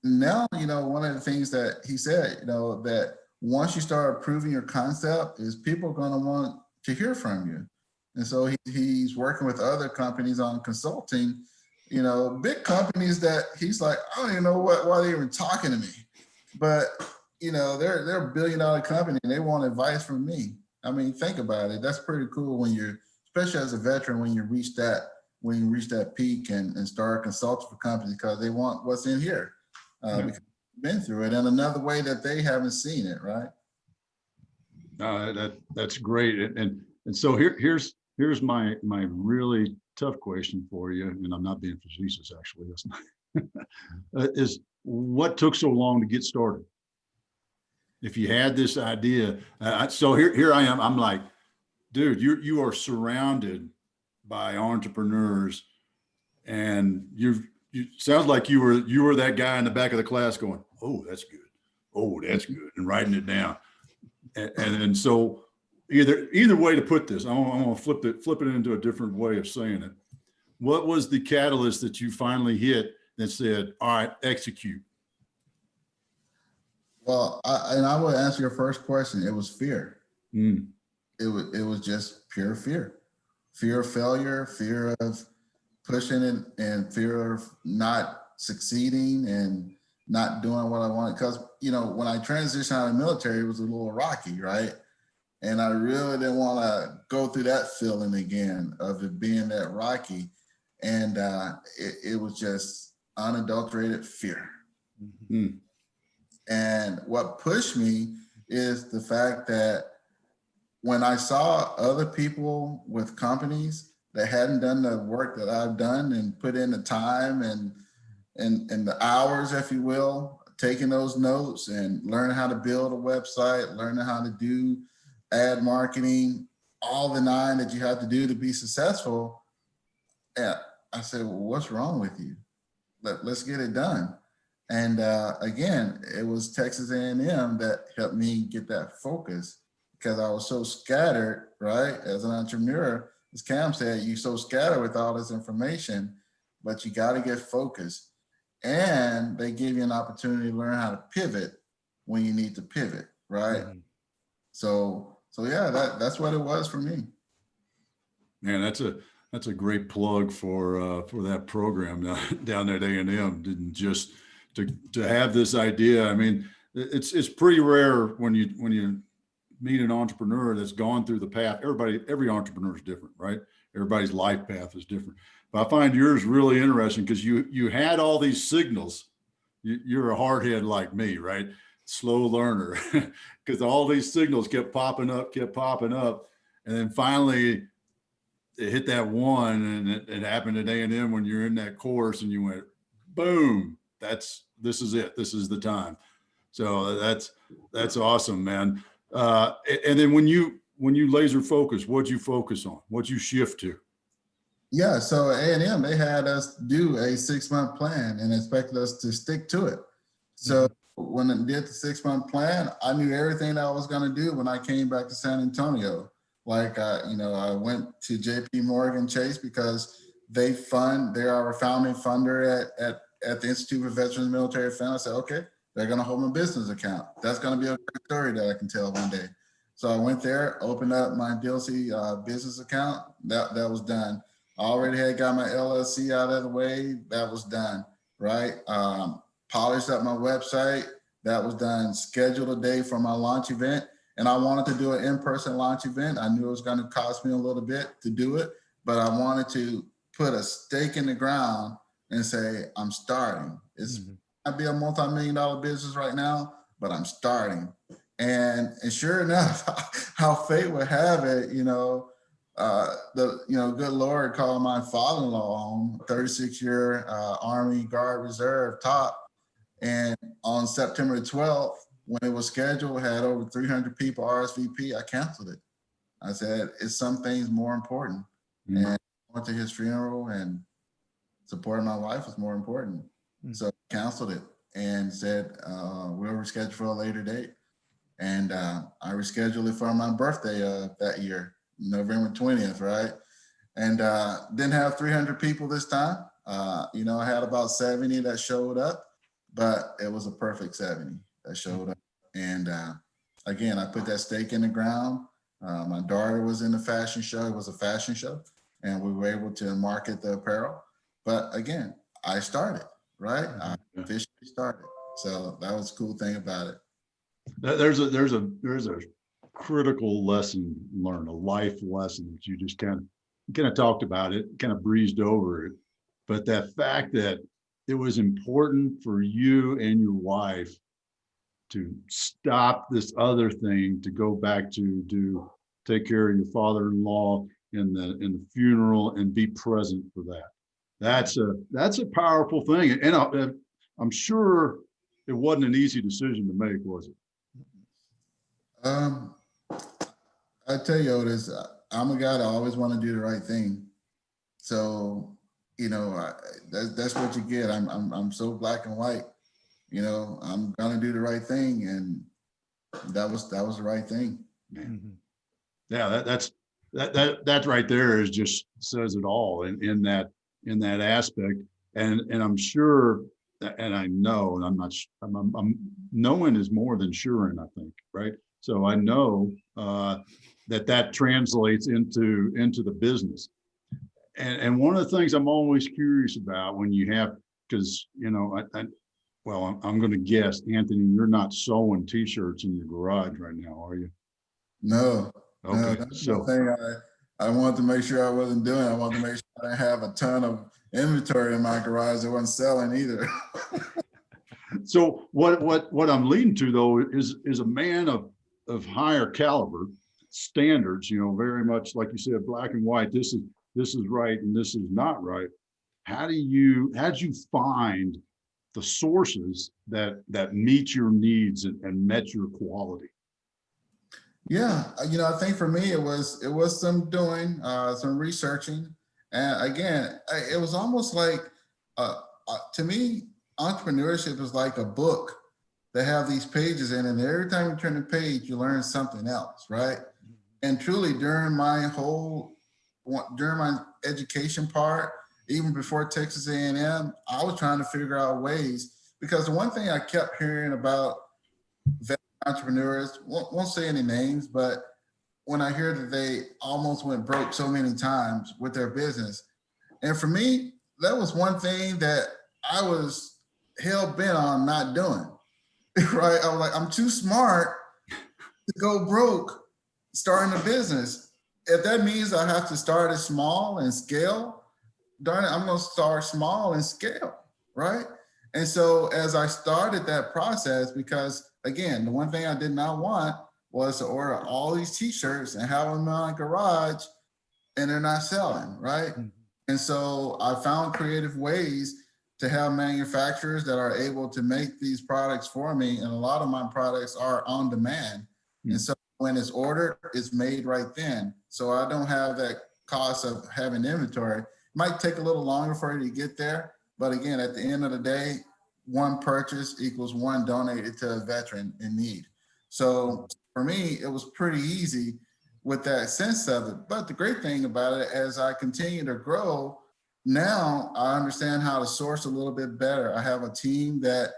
Speaker 2: now, you know, one of the things that he said, you know, that once you start proving your concept, is people going to want to hear from you, and so he's working with other companies on consulting, you know, big companies that he's like, I don't even know why they're even talking to me, but you know, they're a $1 billion company and they want advice from me. I mean, think about it. That's pretty cool when you're, especially as a veteran, when you reach that peak and start consulting for companies because they want what's in here, because you've been through it, and another way that they haven't seen it, right?
Speaker 1: that's great. And so here's my really tough question for you, and I'm not being facetious, actually. That's not, is what took so long to get started? If you had this idea, so here I am. I'm like, dude, you are surrounded by entrepreneurs, and you sounds like you were that guy in the back of the class going, oh, that's good, oh, that's good, and writing it down. And so either way to put this, I'm gonna flip it into a different way of saying it. What was the catalyst that you finally hit that said, all right, execute?
Speaker 2: Well, I will answer your first question. It was fear.
Speaker 1: Mm.
Speaker 2: It was just pure fear of failure, fear of pushing it, and fear of not succeeding and not doing what I wanted. Because, you know, when I transitioned out of the military, it was a little rocky, right? And I really didn't want to go through that feeling again of it being that rocky. And it was just unadulterated fear.
Speaker 1: Mm.
Speaker 2: And what pushed me is the fact that when I saw other people with companies that hadn't done the work that I've done and put in the time and the hours, if you will, taking those notes and learning how to build a website, learning how to do ad marketing, all the 9 that you have to do to be successful. And I said, well, what's wrong with you? Let's get it done. And again, it was Texas A&M that helped me get that focus because I was so scattered, right? As an entrepreneur, as Cam said, you're so scattered with all this information, but you got to get focused. And they give you an opportunity to learn how to pivot when you need to pivot, right? Mm-hmm. So yeah, that's what it was for me.
Speaker 1: Man, that's a great plug for that program down at A&M. Didn't just to have this idea. I mean, it's pretty rare when you meet an entrepreneur that's gone through the path. Every entrepreneur is different, right? Everybody's life path is different. But I find yours really interesting because you had all these signals. You're a hardhead like me, right? Slow learner, because all these signals kept popping up, and then finally it hit that one, and it happened at A&M when you're in that course, and you went, boom! This is it. This is the time. So that's awesome, man. And then when you laser focus, what'd you focus on? What'd you shift to?
Speaker 2: Yeah, so A&M, they had us do a 6-month plan and expected us to stick to it. So when I did the 6-month plan, I knew everything that I was going to do when I came back to San Antonio. Like, I went to JP Morgan Chase because they're our founding funder at the Institute for Veterans Military Affairs. I said, okay, they're going to hold my business account. That's going to be a great story that I can tell one day. So I went there, opened up my DLYSI business account. That was done. I already had got my LLC out of the way. That was done, right? Polished up my website. That was done. Scheduled a day for my launch event. And I wanted to do an in-person launch event. I knew it was going to cost me a little bit to do it, but I wanted to put a stake in the ground and say, I'm starting. It's might be a multi-million-dollar business right now, but I'm starting. And sure enough, how fate would have it, good Lord called my father-in-law home, 36-year Army Guard Reserve top. And on September 12th, when it was scheduled, had over 300 people RSVP, I canceled it. I said, it's some things more important. And I went to his funeral, and supporting my wife was more important. So I canceled it. and said, we'll reschedule for a later date. And I rescheduled it for my birthday that year, November 20th, right? And didn't have 300 people this time. I had about 70 that showed up, but it was a perfect 70 that showed up. And again, I put that stake in the ground. My daughter was in the fashion show. It was a fashion show, and we were able to market the apparel. But again, I started, right? I officially started. So that was a cool thing about it.
Speaker 1: There's a critical lesson learned, a life lesson that you just kind of talked about it, kind of breezed over it. But that fact that it was important for you and your wife to stop this other thing, to go back to take care of your father-in-law in the funeral and be present for that. That's a powerful thing. And I'm sure it wasn't an easy decision to make, was it?
Speaker 2: I tell you, Otis, I'm a guy that always want to do the right thing. So, that's what you get. I'm so black and white. I'm gonna do the right thing, and that was the right thing.
Speaker 1: Mm-hmm. Yeah, that right there is just says it all in that aspect. And I'm sure, and I know, and I'm knowing is more than sure, and I think, right? So I know that translates into the business. And one of the things I'm always curious about when you have, because I'm going to guess, Anthony, you're not sewing T-shirts in your garage right now, are you?
Speaker 2: No.
Speaker 1: Okay.
Speaker 2: No, that's the thing I wanted to make sure I wasn't doing. I wanted to make sure I didn't have a ton of inventory in my garage that wasn't selling either.
Speaker 1: So what I'm leading to, though, is a man of higher caliber standards, very much like you said, black and white. This is right and this is not right. How'd you find the sources that meet your needs and met your quality?
Speaker 2: Yeah, I think for me it was some doing, some researching, and again, it was almost like to me, entrepreneurship is like a book that have these pages in it, and every time you turn the page, you learn something else, right? And truly, during my education part, even before Texas A&M, I was trying to figure out ways, because the one thing I kept hearing about entrepreneurs, won't say any names, but when I hear that they almost went broke so many times with their business. And for me, that was one thing that I was hell bent on not doing, right? I was like, I'm too smart to go broke starting a business. If that means I have to start it small and scale, darn it, I'm going to start small and scale, right? And so as I started that process, because again, the one thing I did not want was to order all these T-shirts and have them in my garage and they're not selling, right? Mm-hmm. And so I found creative ways to have manufacturers that are able to make these products for me. And a lot of my products are on demand. Mm-hmm. And so when it's ordered, it's made right then. So I don't have that cost of having inventory. It might take a little longer for you to get there. But again, at the end of the day, one purchase equals one donated to a veteran in need. So for me, it was pretty easy with that sense of it. But the great thing about it, as I continue to grow, now I understand how to source a little bit better. I have a team that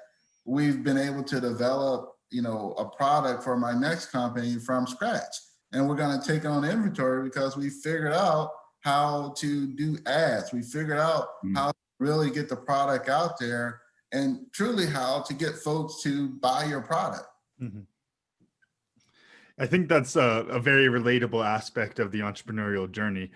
Speaker 2: we've been able to develop, a product for my next company from scratch. And we're going to take on inventory because we figured out how to do ads. We figured out how to really get the product out there and truly how to get folks to buy your product.
Speaker 3: Mm-hmm. I think that's a very relatable aspect of the entrepreneurial journey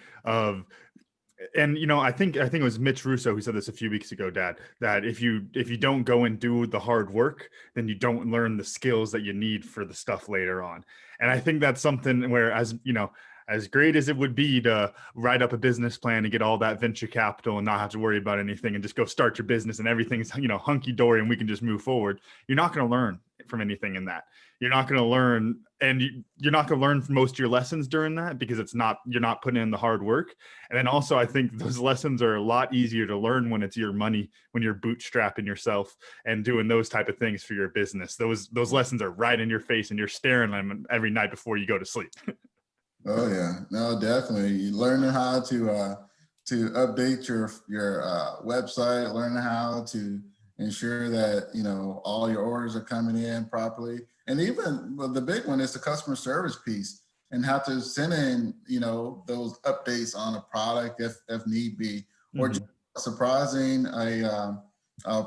Speaker 3: and I think it was Mitch Russo who said this a few weeks ago, Dad, that if you don't go and do the hard work, then you don't learn the skills that you need for the stuff later on. And I think that's something where, as great as it would be to write up a business plan and get all that venture capital and not have to worry about anything and just go start your business and everything's, hunky dory and we can just move forward, you're not going to learn from anything in that. You're not going to learn, and you're not going to learn most of your lessons during that because you're not putting in the hard work. And then also, I think those lessons are a lot easier to learn when it's your money, when you're bootstrapping yourself and doing those type of things for your business. Those lessons are right in your face, and you're staring at them every night before you go to sleep.
Speaker 2: Oh yeah, no, definitely. Learning how to update your website, learning how to ensure that, you know, all your orders are coming in properly. And even the big one is the customer service piece, and how to send in, you know, those updates on a product if need be, or just surprising a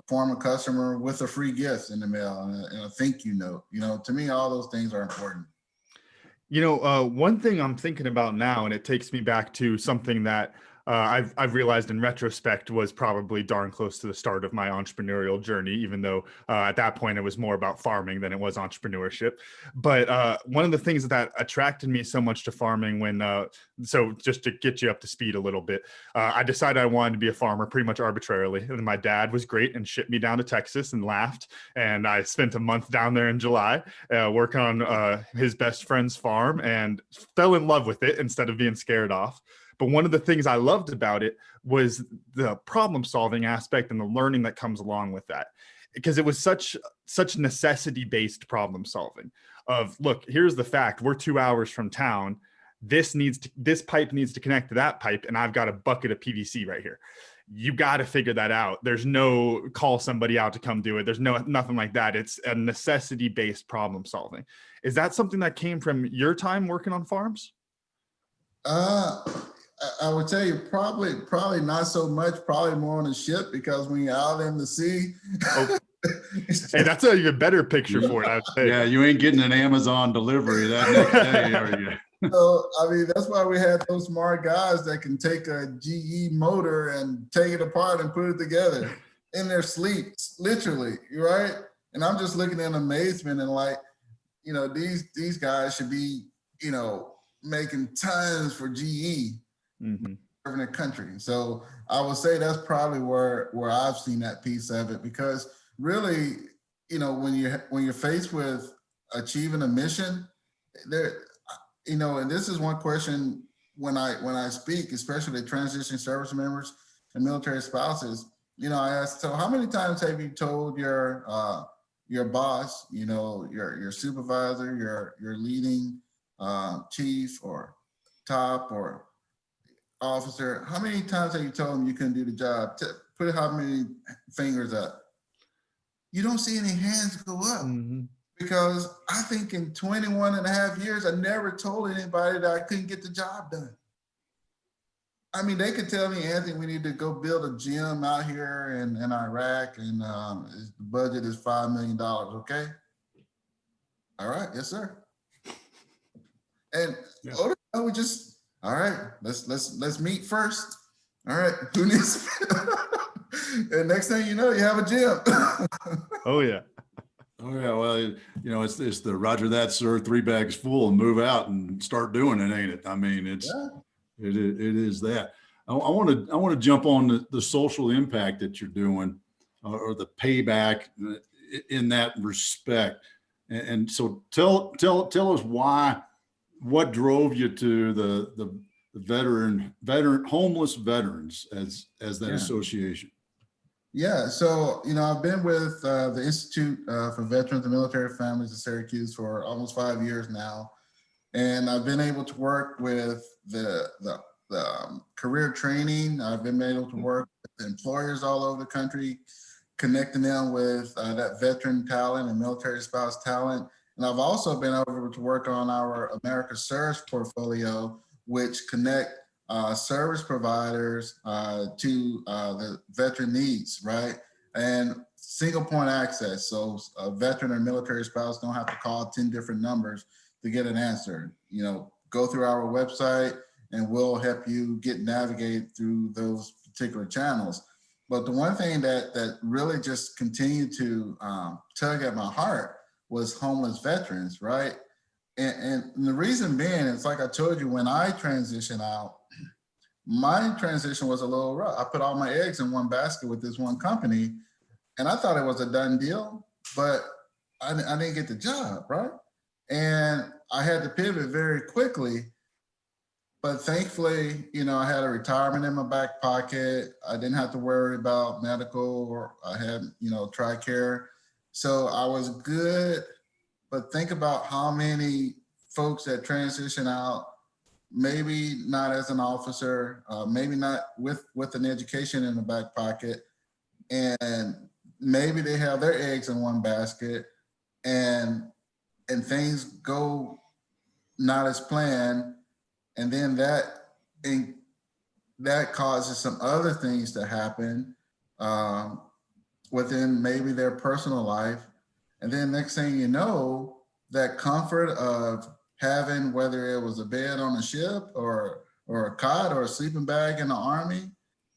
Speaker 2: former customer with a free gift in the mail and a thank you note. You know, to me, all those things are important.
Speaker 3: You know, one thing I'm thinking about now, and it takes me back to something that I've realized in retrospect was probably darn close to the start of my entrepreneurial journey, even though at that point it was more about farming than it was entrepreneurship. But one of the things that attracted me so much to farming so just to get you up to speed a little bit, I decided I wanted to be a farmer pretty much arbitrarily. And my dad was great and shipped me down to Texas and laughed. And I spent a month down there in July working on his best friend's farm and fell in love with it instead of being scared off. But one of the things I loved about it was the problem solving aspect and the learning that comes along with that, because it was such necessity based problem solving of, look, here's the fact, we're 2 hours from town. This pipe needs to connect to that pipe. And I've got a bucket of PVC right here. You got to figure that out. There's no call somebody out to come do it. There's nothing like that. It's a necessity based problem solving. Is that something that came from your time working on farms?
Speaker 2: I would tell you probably not so much, probably more on the ship, because when you're out in the sea.
Speaker 3: Oh. Hey, that's an even better picture for it, I'd say.
Speaker 1: Yeah, you ain't getting an Amazon delivery that next day, are you?
Speaker 2: So, I mean, that's why we had those smart guys that can take a GE motor and take it apart and put it together in their sleep, literally, right? And I'm just looking in amazement and like, you know, these guys should be, you know, making tons for GE. In the country. So I would say that's probably where I've seen that piece of it, because really, you know, when you're faced with achieving a mission, there, you know, and this is one question when I speak, especially to transition service members and military spouses, you know, I ask, so how many times have you told your boss, you know, your supervisor, your leading chief or top or officer, how many times have you told them you couldn't do the job? Put how many fingers up? You don't see any hands go up, because I think in 21 and a half years, I never told anybody that I couldn't get the job done. I mean, they could tell me, Anthony, we need to go build a gym out here in Iraq, and the budget is $5 million, okay? All right, yes, sir. And we just, all right, let's meet first. All right, who needs? And next thing you know, you have a gym.
Speaker 3: Oh yeah.
Speaker 1: Oh yeah. Well, you know, it's the Roger that, sir, 3 bags full and move out and start doing it, ain't it? I mean, it is that. I want to jump on the social impact that you're doing, or the payback in that respect. And so tell us what drove you to the veteran homeless veterans as that association.
Speaker 2: Yeah, so, you know, I've been with the Institute for Veterans and Military Families in Syracuse for almost 5 years now. And I've been able to work with the career training. I've been able to work with employers all over the country, connecting them with that veteran talent and military spouse talent. And I've also been able to work on our America Serves portfolio, which connect service providers to the veteran needs, right? And single point access. So a veteran or military spouse don't have to call 10 different numbers to get an answer. You know, go through our website and we'll help you navigate through those particular channels. But the one thing that really just continued to tug at my heart was homeless veterans, right? And the reason being, it's like I told you, when I transitioned out, my transition was a little rough. I put all my eggs in one basket with this one company, and I thought it was a done deal. But I didn't get the job, right? And I had to pivot very quickly. But thankfully, I had a retirement in my back pocket. I didn't have to worry about medical, or I had, TRICARE. So I was good. But think about how many folks that transition out, maybe not as an officer, maybe not with an education in the back pocket, and maybe they have their eggs in one basket, and things go not as planned, and then that causes some other things to happen within maybe their personal life. And then next thing you know, that comfort of having, whether it was a bed on a ship or a cot or a sleeping bag in the Army,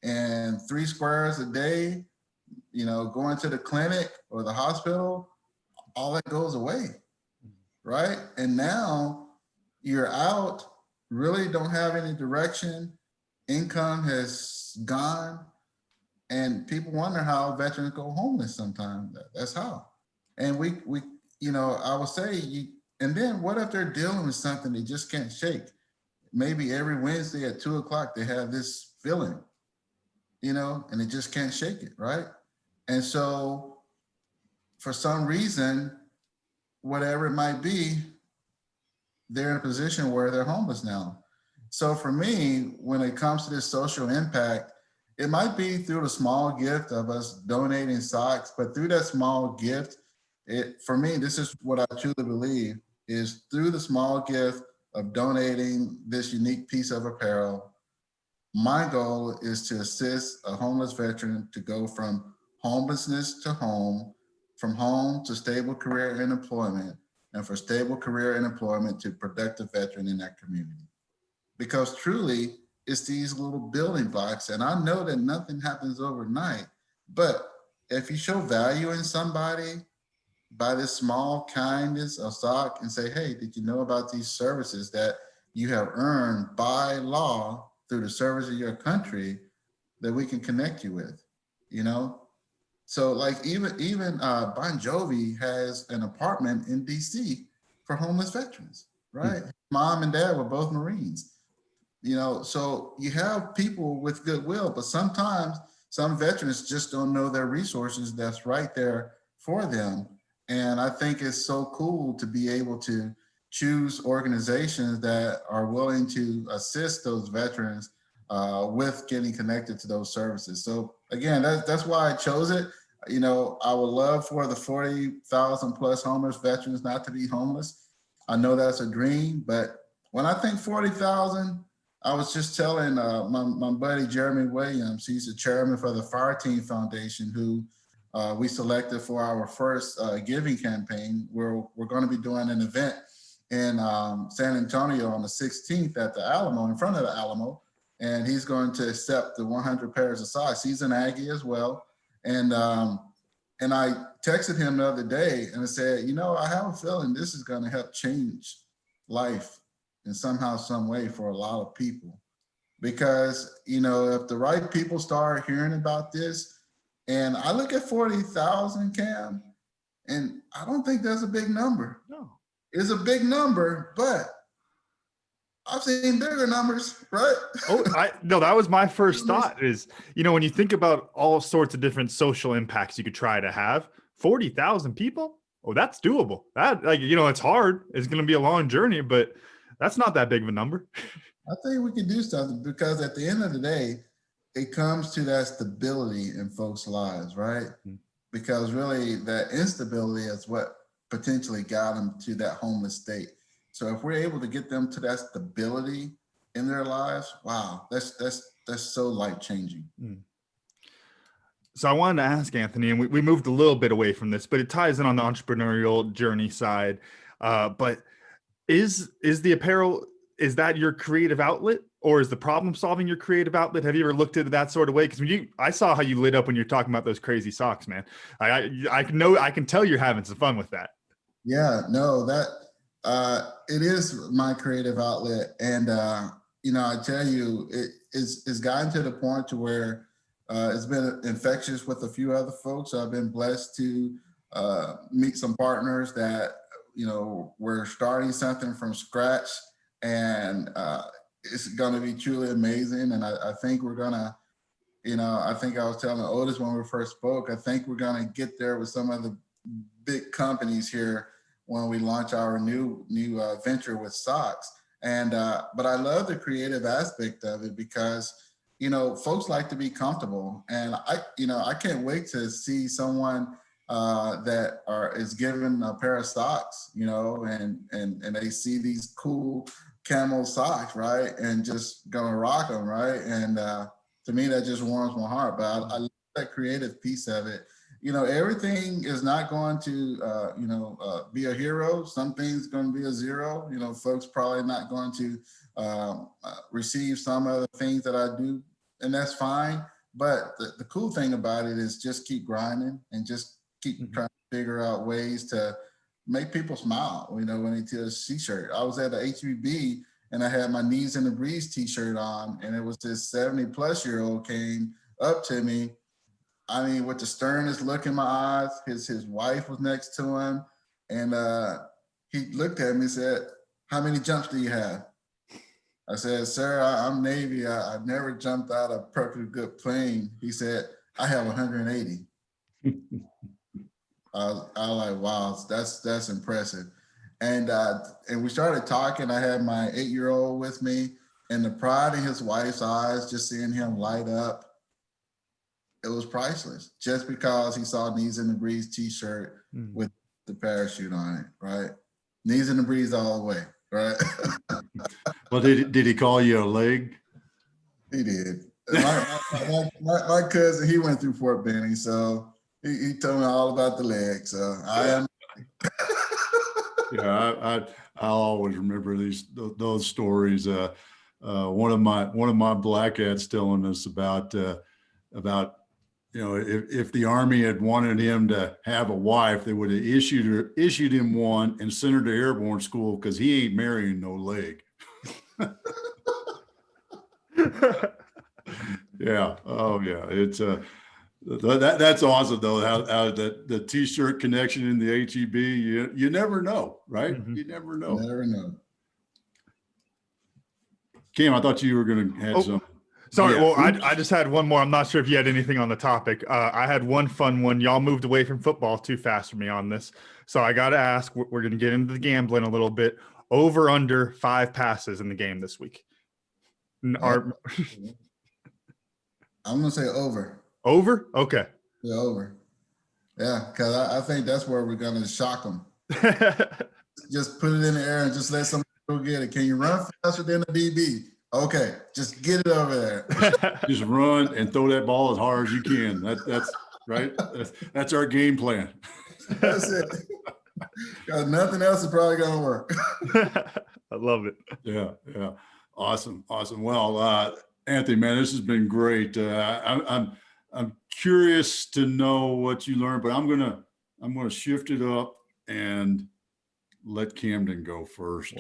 Speaker 2: and 3 squares a day, going to the clinic or the hospital, all that goes away, right? And now you're out, really don't have any direction, income has gone, and people wonder how veterans go homeless sometimes. That's how. And we I would say, and then what if they're dealing with something they just can't shake? Maybe every Wednesday at 2:00, they have this feeling, and they just can't shake it, right? And so for some reason, whatever it might be, they're in a position where they're homeless now. So for me, when it comes to this social impact, it might be through the small gift of us donating socks, but through that small gift, for me, this is what I truly believe, is through the small gift of donating this unique piece of apparel, my goal is to assist a homeless veteran to go from homelessness to home, from home to stable career and employment, and for stable career and employment to productive veteran in that community. Because truly, it's these little building blocks. And I know that nothing happens overnight, but if you show value in somebody by this small kindness of sock and say, hey, did you know about these services that you have earned by law through the service of your country that we can connect you with, So like even Bon Jovi has an apartment in DC for homeless veterans, right? Mom and dad were both Marines, so you have people with goodwill, but sometimes some veterans just don't know their resources that's right there for them. And I think it's so cool to be able to choose organizations that are willing to assist those veterans with getting connected to those services. So again, that's why I chose it. I would love for the 40,000 plus homeless veterans not to be homeless. I know that's a dream, but when I think 40,000, I was just telling my buddy Jeremy Williams, he's the chairman for the Fire Team Foundation, who we selected for our first giving campaign, where we're going to be doing an event in San Antonio on the 16th at the Alamo, in front of the Alamo, and he's going to accept the 100 pairs of socks. He's an Aggie as well. And I texted him the other day and I said, I have a feeling this is going to help change life in somehow, some way for a lot of people. Because, if the right people start hearing about this, and I look at 40,000, Cam, and I don't think that's a big number.
Speaker 3: No.
Speaker 2: It's a big number, but I've seen bigger numbers, right?
Speaker 3: No, that was my first thought is, when you think about all sorts of different social impacts you could try to have, 40,000 people, that's doable. That, it's hard. It's going to be a long journey, but that's not that big of a number.
Speaker 2: I think we can do something, because at the end of the day, it comes to that stability in folks' lives, right? Mm-hmm. Because really that instability is what potentially got them to that homeless state. So if we're able to get them to that stability in their lives, wow, that's so life-changing. Mm.
Speaker 3: So I wanted to ask Anthony, and we moved a little bit away from this, but it ties in on the entrepreneurial journey side. But is the apparel, is that your creative outlet, or is the problem solving your creative outlet? Have you ever looked into that sort of way? Because I saw how you lit up when you're talking about those crazy socks, man. I can tell you're having some fun with that.
Speaker 2: Yeah, no, it is my creative outlet, and I tell you, it's gotten to the point to where it's been infectious with a few other folks. I've been blessed to meet some partners that, we're starting something from scratch, and it's going to be truly amazing. And I think we're going to, I think I was telling Otis when we first spoke, I think we're going to get there with some of the big companies here when we launch our new venture with socks. And but I love the creative aspect of it because folks like to be comfortable, and I can't wait to see someone that is given a pair of socks, and they see these cool camel socks, right, and just gonna rock them, right. And to me, that just warms my heart. But I love that creative piece of it. Everything is not going to, be a hero. Some things going to be a zero. Folks probably not going to receive some of the things that I do, and that's fine. But the cool thing about it is just keep grinding and just keep trying to figure out ways to make people smile. When they see a t-shirt. I was at the HBB and I had my Knees in the Breeze t-shirt on, and it was this 70-plus-year-old came up to me. I mean, with the sternest look in my eyes. His wife was next to him, and he looked at me and said, "How many jumps do you have?" I said, "Sir, I'm Navy. I've never jumped out of a perfectly good plane." He said, "I have 180. I was like, "Wow, that's impressive." And we started talking. I had my 8-year-old with me, and the pride in his wife's eyes, just seeing him light up, it was priceless. Just because he saw Knees in the Breeze t-shirt with the parachute on it, right? Knees in the Breeze all the way, right?
Speaker 1: Well, did he call you a leg?
Speaker 2: He did. My cousin, he went through Fort Benning, so he told me all about the leg. So I am.
Speaker 1: Yeah, I'll always remember those stories. One of my black hats telling us about if the Army had wanted him to have a wife, they would have issued him one and sent her to airborne school because he ain't marrying no leg. Yeah. Oh yeah. It's that's awesome though. How the t-shirt connection in the HEB. You never know, right? You never know.
Speaker 2: Never know.
Speaker 1: Kim, I thought you were going to have some.
Speaker 3: Sorry,
Speaker 1: Yeah.
Speaker 3: well, I just had one more. I'm not sure if you had anything on the topic. I had one fun one. Y'all moved away from football too fast for me on this. So I got to ask, we're going to get into the gambling a little bit. Over, under 5 passes in the game this week.
Speaker 2: I'm going to say over.
Speaker 3: Over? Okay.
Speaker 2: Yeah, over. Yeah, because I think that's where we're going to shock them. Just put it in the air and just let somebody go get it. Can you run faster than a DB? Okay, just get it over there.
Speaker 1: Just run and throw that ball as hard as you can. That's right. That's our game plan.
Speaker 2: That's it. Because nothing else is probably going to work.
Speaker 3: I love it.
Speaker 1: Yeah. Awesome. Well, Anthony, man, this has been great. I'm curious to know what you learned, but I'm gonna shift it up and let Camden go first.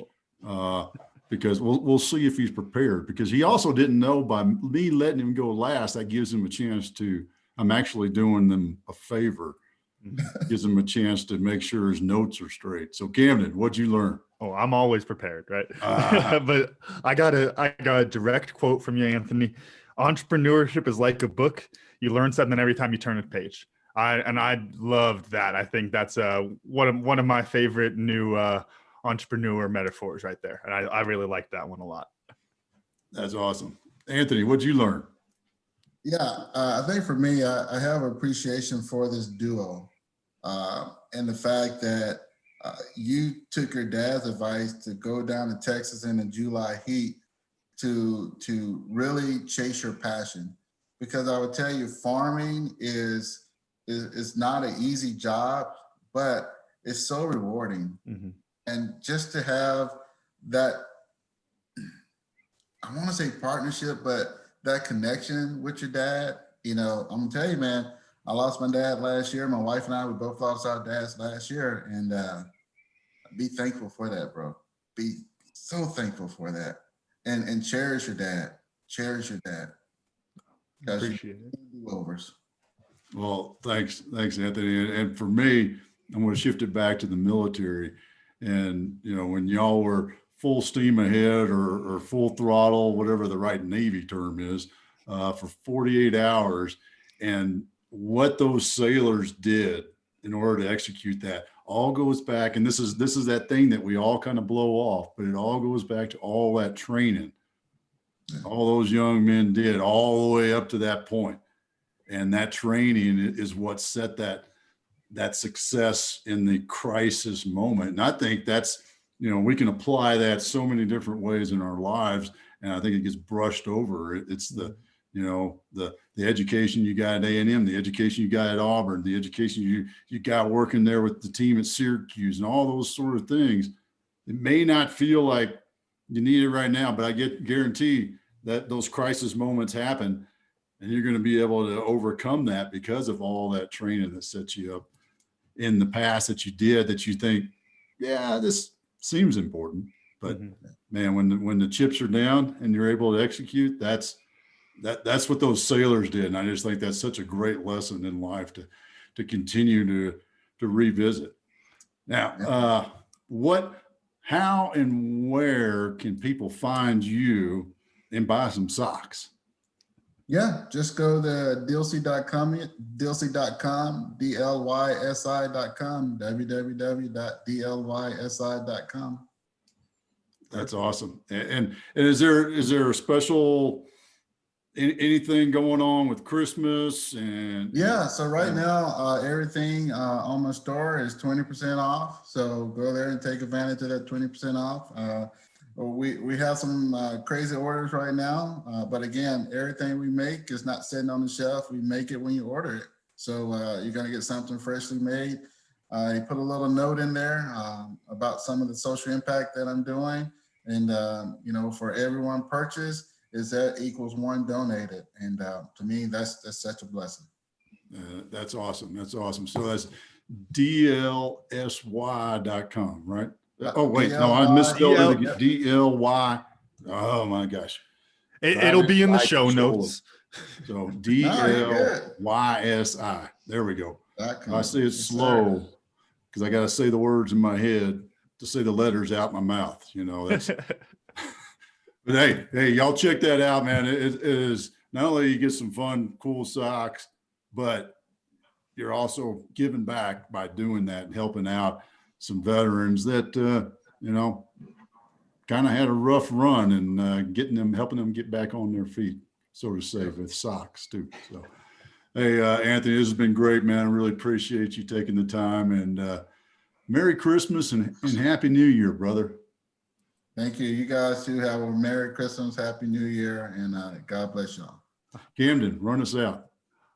Speaker 1: Because we'll see if he's prepared, because he also didn't know by me letting him go last, that gives him a chance I'm actually doing them a favor, gives him a chance to make sure his notes are straight. So Camden, what'd you learn?
Speaker 3: Oh, I'm always prepared, right? But I got a direct quote from you, Anthony. Entrepreneurship is like a book. You learn something every time you turn a page. I loved that. I think that's one of my favorite new entrepreneur metaphors right there. And I really like that one a lot.
Speaker 1: That's awesome. Anthony, what'd you learn?
Speaker 2: Yeah, I think for me, I have appreciation for this duo and the fact that you took your dad's advice to go down to Texas in the July heat to really chase your passion. Because I would tell you, farming is not an easy job, but it's so rewarding. Mm-hmm. And just to have that, I want to say partnership, but that connection with your dad, I'm gonna tell you, man, I lost my dad last year. My wife and I, we both lost our dads last year, and be thankful for that, bro. Be so thankful for that, and cherish your dad. Cherish your dad.
Speaker 3: Appreciate it.
Speaker 2: Do-overs.
Speaker 1: Well, thanks, Anthony. And for me, I'm going to shift it back to the military. And when y'all were full steam ahead or full throttle, whatever the right Navy term is, for 48 hours, and what those sailors did in order to execute that all goes back. And this is that thing that we all kind of blow off, but it all goes back to all that training all those young men did all the way up to that point. And that training is what set that success in the crisis moment. And I think that's, we can apply that so many different ways in our lives. And I think it gets brushed over. It's the education you got at A&M, the education you got at Auburn, the education you got working there with the team at Syracuse, and all those sort of things. It may not feel like you need it right now, but I guarantee that those crisis moments happen, and you're going to be able to overcome that because of all that training that sets you up in the past that you did, that you think, yeah, this seems important. But man, when the chips are down and you're able to execute, that's what those sailors did. And I just think that's such a great lesson in life to continue to revisit. Now, how and where can people find you and buy some socks?
Speaker 2: Yeah, just go to DLYSI.com, DLYSI.com, www.DLYSI.com.
Speaker 1: That's awesome. And is there a special anything going on with Christmas? And
Speaker 2: yeah, so right now everything on my store is 20% off. So go there and take advantage of that 20% off. We have some crazy orders right now, but again, everything we make is not sitting on the shelf. We make it when you order it. So you're going to get something freshly made. You put a little note in there about some of the social impact that I'm doing. And, for every one purchase, is that equals one donated. And to me, that's such a blessing.
Speaker 1: That's awesome. That's awesome. So that's DLSY.com, right? Oh, wait, no, I misspelled it. DLY. Oh my gosh.
Speaker 3: It'll be in the show notes.
Speaker 1: So DLYSI. There we go. I say it slow because I got to say the words in my head to say the letters out my mouth. That's. But hey, y'all check that out, man. It is not only you get some fun, cool socks, but you're also giving back by doing that and helping out some veterans that, kind of had a rough run, and helping them get back on their feet, so to say, with socks too. So, hey, Anthony, this has been great, man. I really appreciate you taking the time, and Merry Christmas and Happy New Year, brother.
Speaker 2: Thank you. You guys too have a Merry Christmas, Happy New Year, and God bless y'all.
Speaker 1: Camden, run us out.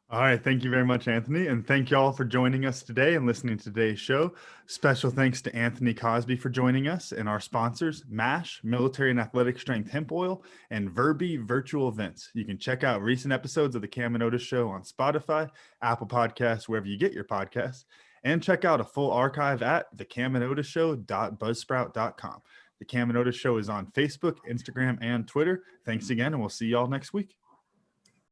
Speaker 3: All right. Thank you very much, Anthony. And thank you all for joining us today and listening to today's show. Special thanks to Anthony Cosby for joining us, and our sponsors, MASH, Military and Athletic Strength Hemp Oil, and Verbi Virtual Events. You can check out recent episodes of The Cam and Otis Show on Spotify, Apple Podcasts, wherever you get your podcasts, and check out a full archive at thecamandotishow.buzzsprout.com. The Cam and Otis Show is on Facebook, Instagram, and Twitter. Thanks again, and we'll see y'all next week.